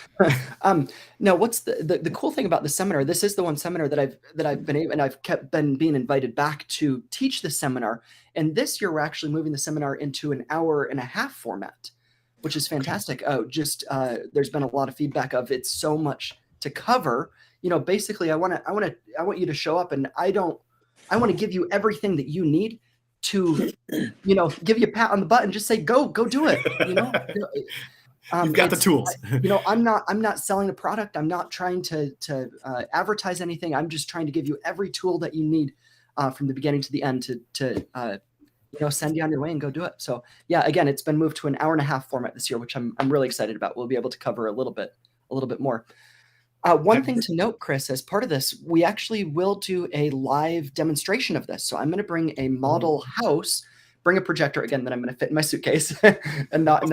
Now, what's the cool thing about the seminar? This is the one seminar that I've been able, and I've been being invited back to teach the seminar. And this year, we're actually moving the seminar into an hour and a half format, which is fantastic. There's been a lot of feedback of it's so much to cover. Basically, I want you to show up, and I want to give you everything that you need to, give you a pat on the butt and just say, go do it. You've got the tools. I'm not selling a product. I'm not trying to advertise anything. I'm just trying to give you every tool that you need from the beginning to the end to send you on your way and go do it. So yeah, again, it's been moved to an 1.5-hour format this year, which I'm really excited about. We'll be able to cover a little bit more. One thing to note, Kris, as part of this, we actually will do a live demonstration of this. So I'm going to bring a model house, bring a projector again that I'm going to fit in my suitcase and not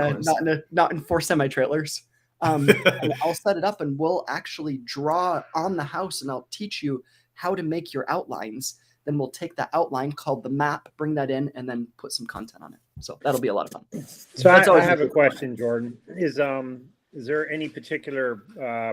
in 4 semi-trailers. And I'll set it up and we'll actually draw on the house and I'll teach you how to make your outlines. Then we'll take that outline called the map, bring that in, and then put some content on it. So that'll be a lot of fun. So I have a question, Jorden. Is there any particular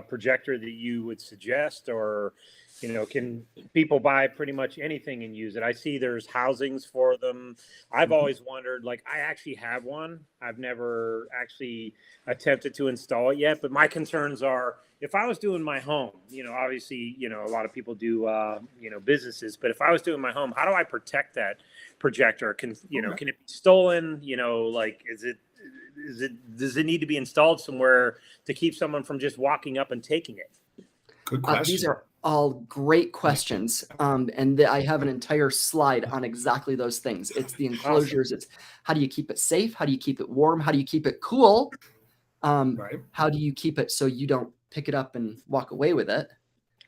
projector that you would suggest, or can people buy pretty much anything and use it? I see there's housings for them. I've always wondered, like, I actually have one. I've never actually attempted to install it yet, but my concerns are, if I was doing my home, obviously, a lot of people do, businesses, but if I was doing my home, how do I protect that projector? Can it be stolen? Does it need to be installed somewhere to keep someone from just walking up and taking it? Good question. These are all great questions. And I have an entire slide on exactly those things. It's the enclosures. Awesome. It's how do you keep it safe? How do you keep it warm? How do you keep it cool? Right. How do you keep it so you don't pick it up and walk away with it?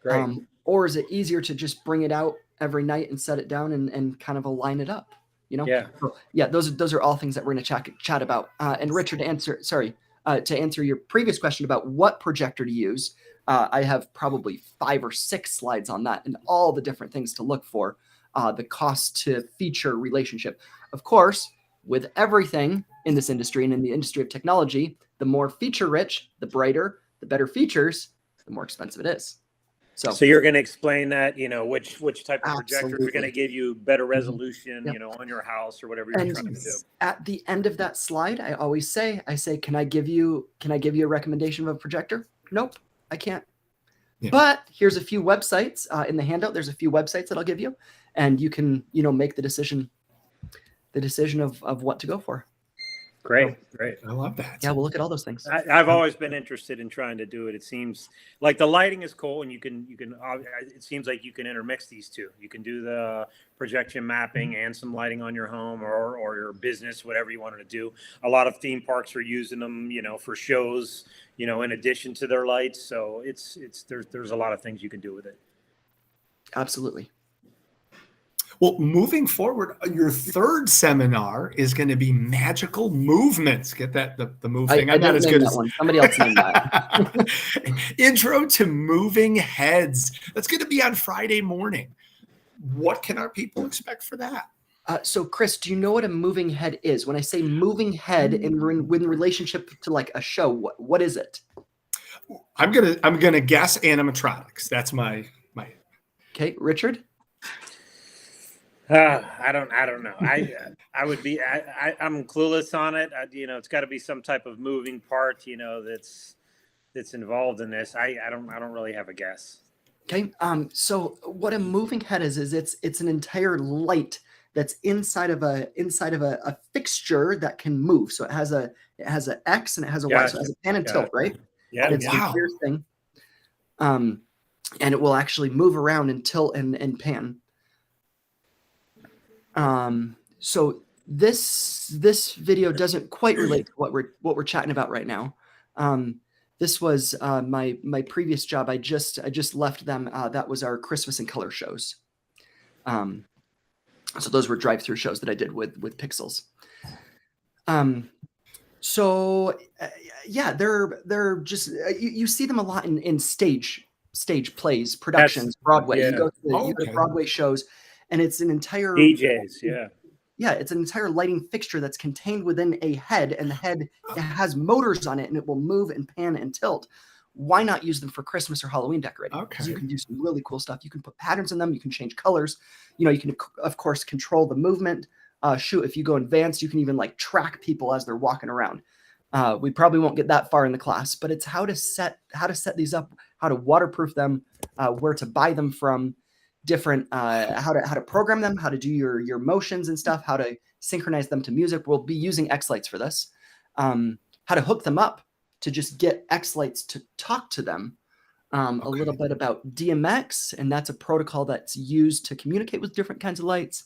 Great. Or is it easier to just bring it out every night and set it down and kind of align it up? Yeah. So, yeah. Those are all things that we're going to chat about. And Richard, to answer your previous question about what projector to use, I have probably 5 or 6 slides on that and all the different things to look for, the cost to feature relationship. Of course, with everything in this industry and in the industry of technology, the more feature rich, the brighter, the better features, the more expensive it is. So you're going to explain that, which type of projectors are going to give you better resolution, Yep. On your house or whatever you're trying to do. At the end of that slide, I always say, can I give you a recommendation of a projector? Nope, I can't. Yeah. But here's a few websites in the handout. There's a few websites that I'll give you, and you can, make the decision of what to go for. Great. I love that. Yeah, we'll look at all those things. I've always been interested in trying to do it. It seems like the lighting is cool, and you can. It seems like you can intermix these two. You can do the projection mapping and some lighting on your home or your business, whatever you wanted to do. A lot of theme parks are using them, for shows, in addition to their lights. So there's a lot of things you can do with it. Absolutely. Well, moving forward, your third seminar is going to be magical movements. Get that? The move thing. I'm not as good as one. Somebody else named that. Intro to moving heads. That's going to be on Friday morning. What can our people expect for that? So, Kris, do you know what a moving head is? When I say moving head in relationship to like a show, what is it? I'm gonna guess animatronics. That's my. Okay, Richard. I don't know. I would be. I'm clueless on it. It's got to be some type of moving part. That's involved in this. I don't really have a guess. Okay. So what a moving head is it's an entire light that's inside of a fixture that can move. So it has a X and it has a Y. So it has a pan and tilt, right? Yeah. It's an entire thing. And it will actually move around and tilt and pan. So this video doesn't quite relate to what we're chatting about right now. This was my previous job. I just left them. That was our Christmas and color shows. So those were drive-through shows that I did with Pixels. Yeah, they're just you see them a lot in stage plays, productions, Broadway. Yeah. You go to Broadway shows, and it's an entire DJs. Yeah. Yeah, it's an entire lighting fixture that's contained within a head, and the head has motors on it, and it will move and pan and tilt. Why not use them for Christmas or Halloween decorating? Because you can do some really cool stuff. You can put patterns in them. You can change colors. You can, of course, control the movement. If you go advanced, you can even like track people as they're walking around. We probably won't get that far in the class, but it's how to set these up, how to waterproof them, where to buy them from, different how to program them, how to do your motions and stuff, how to synchronize them to music. We'll be using X lights for this. How to hook them up to just get X lights to talk to them. A little bit about DMX, and that's a protocol that's used to communicate with different kinds of lights.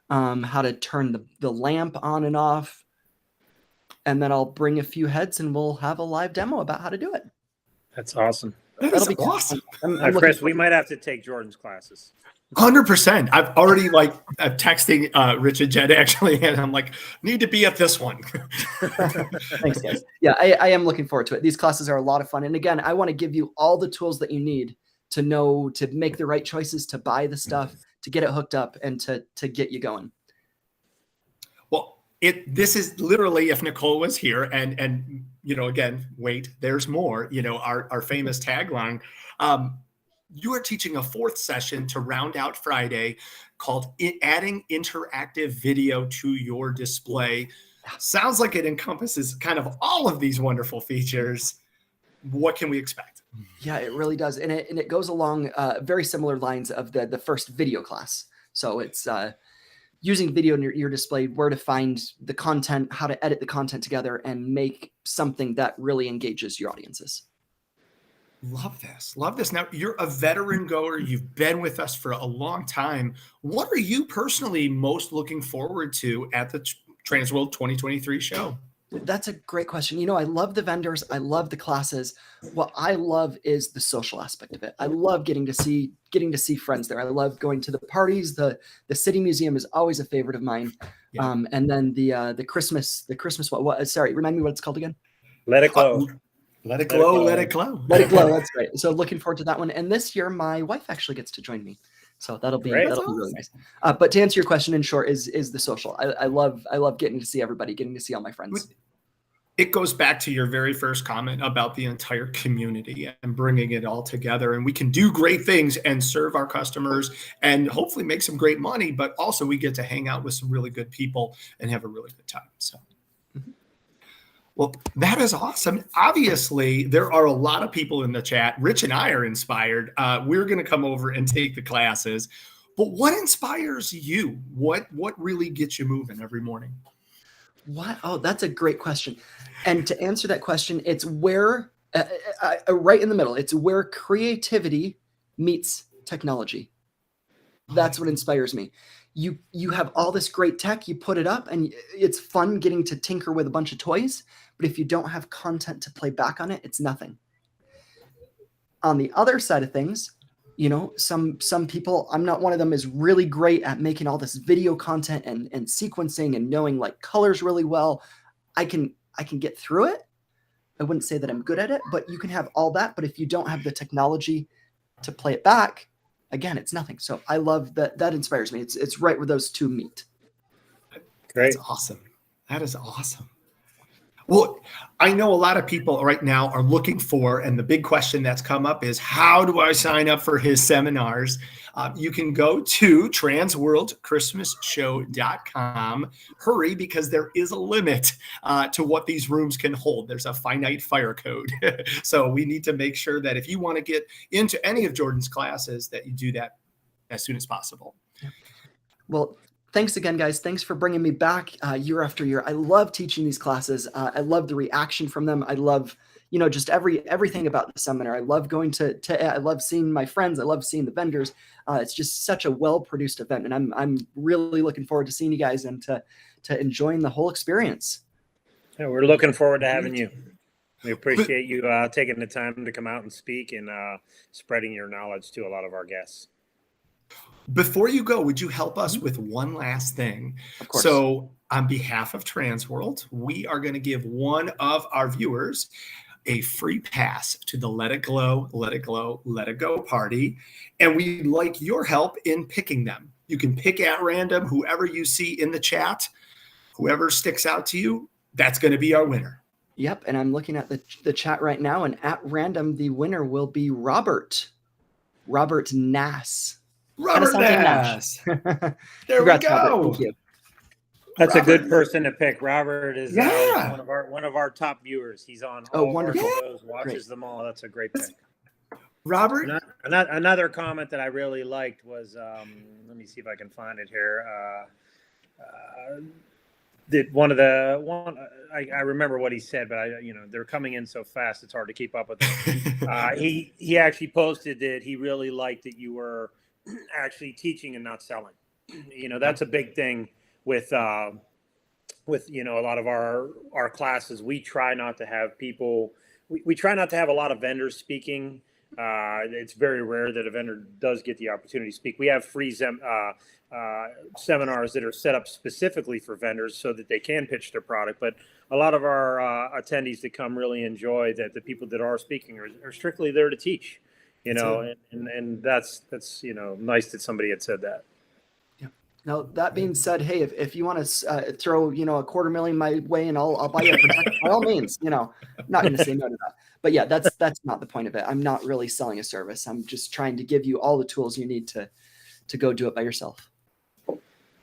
how to turn the lamp on and off. And then I'll bring a few heads and we'll have a live demo about how to do it. That's awesome. That'll be awesome. I'm Chris, we might have to take Jordan's classes. 100%. I've already I'm texting Rich and Jed actually, and I'm like, need to be at this one. Thanks, guys. Yeah, I am looking forward to it. These classes are a lot of fun. And again, I want to give you all the tools that you need to know, to make the right choices, to buy the stuff, to get it hooked up, and to get you going. Well, This is literally, if Nicole was here and again, wait, there's more, our famous tagline. You are teaching a fourth session to round out Friday called Adding Interactive Video to Your Display. Sounds like it encompasses kind of all of these wonderful features. What can we expect? Yeah, it really does. And it goes along very similar lines of the first video class. So it's using video in your display, where to find the content, how to edit the content together, and make something that really engages your audiences. Love this. Love this. Now, you're a veteran goer. You've been with us for a long time. What are you personally most looking forward to at the TransWorld 2023 show? That's a great question. I love the vendors. I love the classes. What I love is the social aspect of it. I love getting to see friends there. I love going to the parties. The City Museum is always a favorite of mine. Yeah. And then the Christmas what? Sorry, remind me what it's called again. Let it glow. Let it glow. Let it glow. Let it glow. That's right. So looking forward to that one. And this year, my wife actually gets to join me. So that'll be really nice. But to answer your question in short, is the social. I love getting to see everybody, getting to see all my friends. It goes back to your very first comment about the entire community and bringing it all together. And we can do great things and serve our customers and hopefully make some great money, but also we get to hang out with some really good people and have a really good time. So. Well, that is awesome. Obviously, there are a lot of people in the chat. Rich and I are inspired. We're going to come over and take the classes. But what inspires you? What really gets you moving every morning? What? Oh, that's a great question. And to answer that question, it's where, right in the middle, it's where creativity meets technology. That's what inspires me. You have all this great tech, you put it up, and it's fun getting to tinker with a bunch of toys. But if you don't have content to play back on it, it's nothing. On the other side of things, some people, I'm not one of them, is really great at making all this video content and sequencing and knowing like colors really well. I can get through it. I wouldn't say that I'm good at it, but you can have all that. But if you don't have the technology to play it back, again, it's nothing. So I love that. That inspires me. It's right where those two meet. Great. That's awesome. That is awesome. Well, I know a lot of people right now are looking for, and the big question that's come up is, how do I sign up for his seminars? You can go to transworldchristmasshow.com. Hurry, because there is a limit to what these rooms can hold. There's a finite fire code. So we need to make sure that if you want to get into any of Jordan's classes, that you do that as soon as possible. Well, thanks again, guys. Thanks for bringing me back year after year. I love teaching these classes. I love the reaction from them. I love, just everything about the seminar. I love going I love seeing my friends. I love seeing the vendors. It's just such a well-produced event, and I'm really looking forward to seeing you guys and to enjoying the whole experience. Yeah, we're looking forward to having you. We appreciate you taking the time to come out and speak and spreading your knowledge to a lot of our guests. Before you go, would you help us with one last thing? Of course. So on behalf of TransWorld, we are going to give one of our viewers a free pass to the Let It Glow, Let It Glow, Let It Go party. And we'd like your help in picking them. You can pick at random whoever you see in the chat. Whoever sticks out to you, that's going to be our winner. Yep. And I'm looking at the chat right now, and at random, the winner will be Robert Nass. Robert Nash. There Congrats, we go. Robert. Thank you. That's a good person to pick. Robert is Yeah. one of our top viewers. He's on Oh, all wonderful. our shows, watches Great. them all. That's a great pick. Robert? Another comment that I really liked was, let me see if I can find it here. I remember what he said, but they're coming in so fast, it's hard to keep up with them. He actually posted that he really liked that you were actually teaching and not selling. That's a big thing with a lot of our classes. We try not to have people. We try not to have a lot of vendors speaking. It's very rare that a vendor does get the opportunity to speak. We have free seminars that are set up specifically for vendors so that they can pitch their product. But a lot of our attendees that come really enjoy that the people that are speaking are strictly there to teach. And that's nice that somebody had said that. Now, that being said, hey, if you want to throw, $250,000 my way and I'll buy you a protector, by all means, I'm not going to say no to that. But yeah, that's not the point of it. I'm not really selling a service. I'm just trying to give you all the tools you need to go do it by yourself.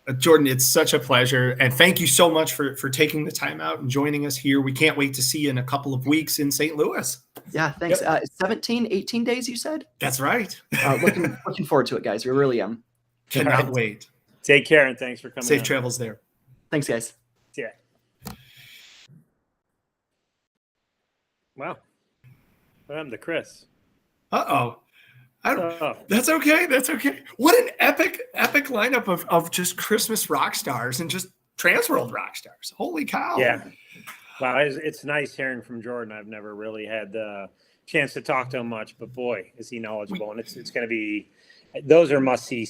Jorden, it's such a pleasure. And thank you so much for taking the time out and joining us here. We can't wait to see you in a couple of weeks in St. Louis. Yeah, thanks. 17, 18 days, you said? That's right. Looking forward to it, guys. We really am. Cannot wait. Take care, and thanks for coming. Safe travels there. Thanks, guys. Yeah. Wow. What happened to Kris? Uh-oh. That's okay. That's okay. What an epic lineup of just Christmas rock stars and just TransWorld rock stars. Holy cow. Yeah. Wow. It's nice hearing from Jorden. I've never really had the chance to talk to him much, but boy, is he knowledgeable. And it's going to be, those are must-see,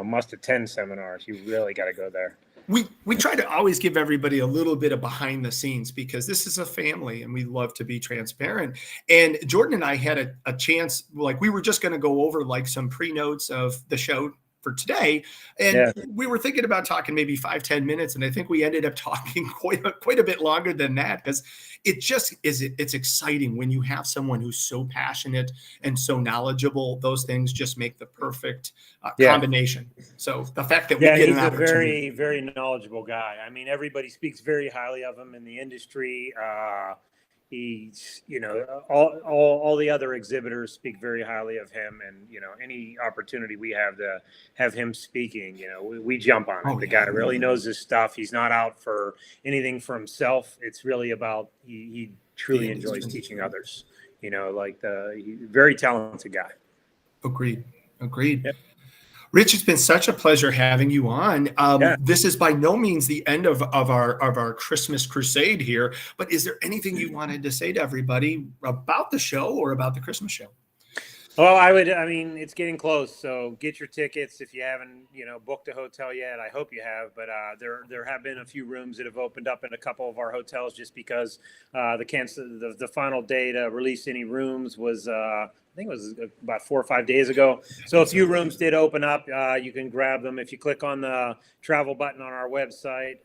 must-attend seminars. You really got to go there. We try to always give everybody a little bit of behind the scenes because this is a family and we love to be transparent. And Jorden and I had a chance, like we were just going to go over like some pre-notes of the show for today. And we were thinking about talking maybe 5-10 minutes. And I think we ended up talking quite a bit longer than that because it just it's exciting when you have someone who's so passionate and so knowledgeable. Those things just make the perfect combination. So the fact that we get an opportunity. He's a very, very knowledgeable guy. I mean, everybody speaks very highly of him in the industry. He's, all the other exhibitors speak very highly of him, and any opportunity we have to have him speaking, we jump on it. The guy really knows his stuff. He's not out for anything for himself. It's really about he truly enjoys teaching others. Very talented guy. Agreed. Yep. Rich, it's been such a pleasure having you on. This is by no means the end of our Christmas crusade here, but is there anything you wanted to say to everybody about the show or about the Christmas show? Well, it's getting close, so get your tickets if you haven't, booked a hotel yet. I hope you have, but there have been a few rooms that have opened up in a couple of our hotels just because the final day to release any rooms was I think it was about 4 or 5 days ago. So a few rooms did open up. You can grab them if you click on the travel button on our website,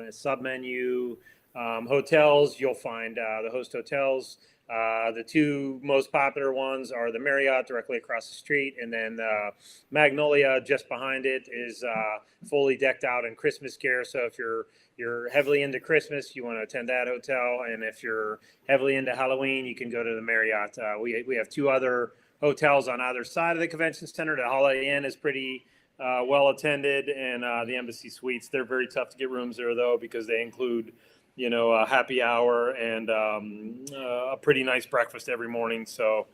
submenu, hotels. You'll find the host hotels. The two most popular ones are the Marriott directly across the street, and then Magnolia just behind it is fully decked out in Christmas gear. So if you're heavily into Christmas, you want to attend that hotel, and if you're heavily into Halloween, you can go to the Marriott. We have two other hotels on either side of the convention center. The Holiday Inn is pretty well attended, and the Embassy Suites, they're very tough to get rooms there though because they include a happy hour and a pretty nice breakfast every morning. So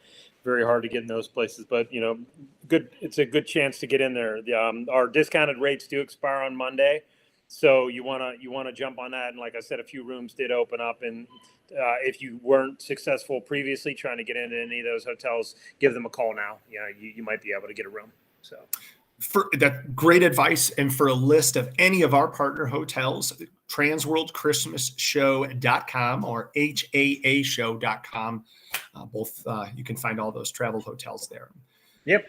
very hard to get in those places, but good. It's a good chance to get in there. Our discounted rates do expire on Monday. So you want to jump on that. And like I said, a few rooms did open up, and if you weren't successful previously trying to get into any of those hotels, give them a call now. You might be able to get a room. So for that, great advice. And for a list of any of our partner hotels, TransWorldChristmasShow.com or HAAShow.com. Both you can find all those travel hotels there. Yep.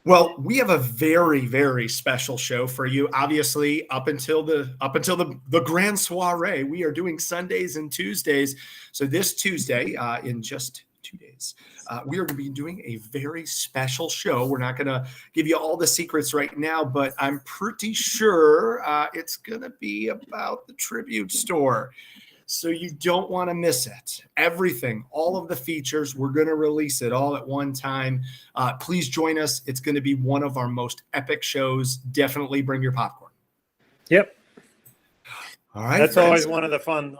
Well, we have a very, very special show for you. Obviously, up until the grand soiree, we are doing Sundays and Tuesdays. So this Tuesday, in just 2 days, we are going to be doing a very special show. We're not going to give you all the secrets right now, but I'm pretty sure it's going to be about the tribute store. So you don't want to miss it. Everything, all of the features, we're going to release it all at one time. Please join us. It's going to be one of our most epic shows. Definitely bring your popcorn. Yep. All right. That's always one of the fun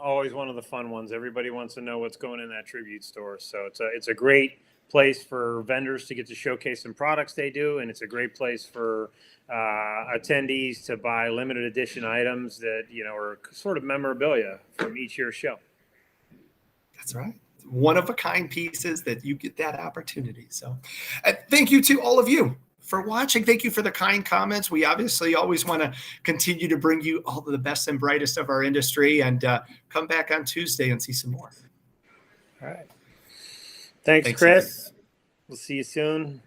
ones. Everybody wants to know what's going in that tribute store. So it's a great place for vendors to get to showcase some products they do, and it's a great place for attendees to buy limited edition items that are sort of memorabilia from each year's show. That's right. One of a kind pieces that you get that opportunity. So thank you to all of you for watching. Thank you for the kind comments. We obviously always want to continue to bring you all of the best and brightest of our industry, and come back on Tuesday and see some more. All right. Thanks Chris. Everybody. We'll see you soon.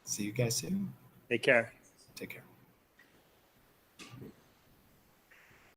See you guys soon. Take care. Take care.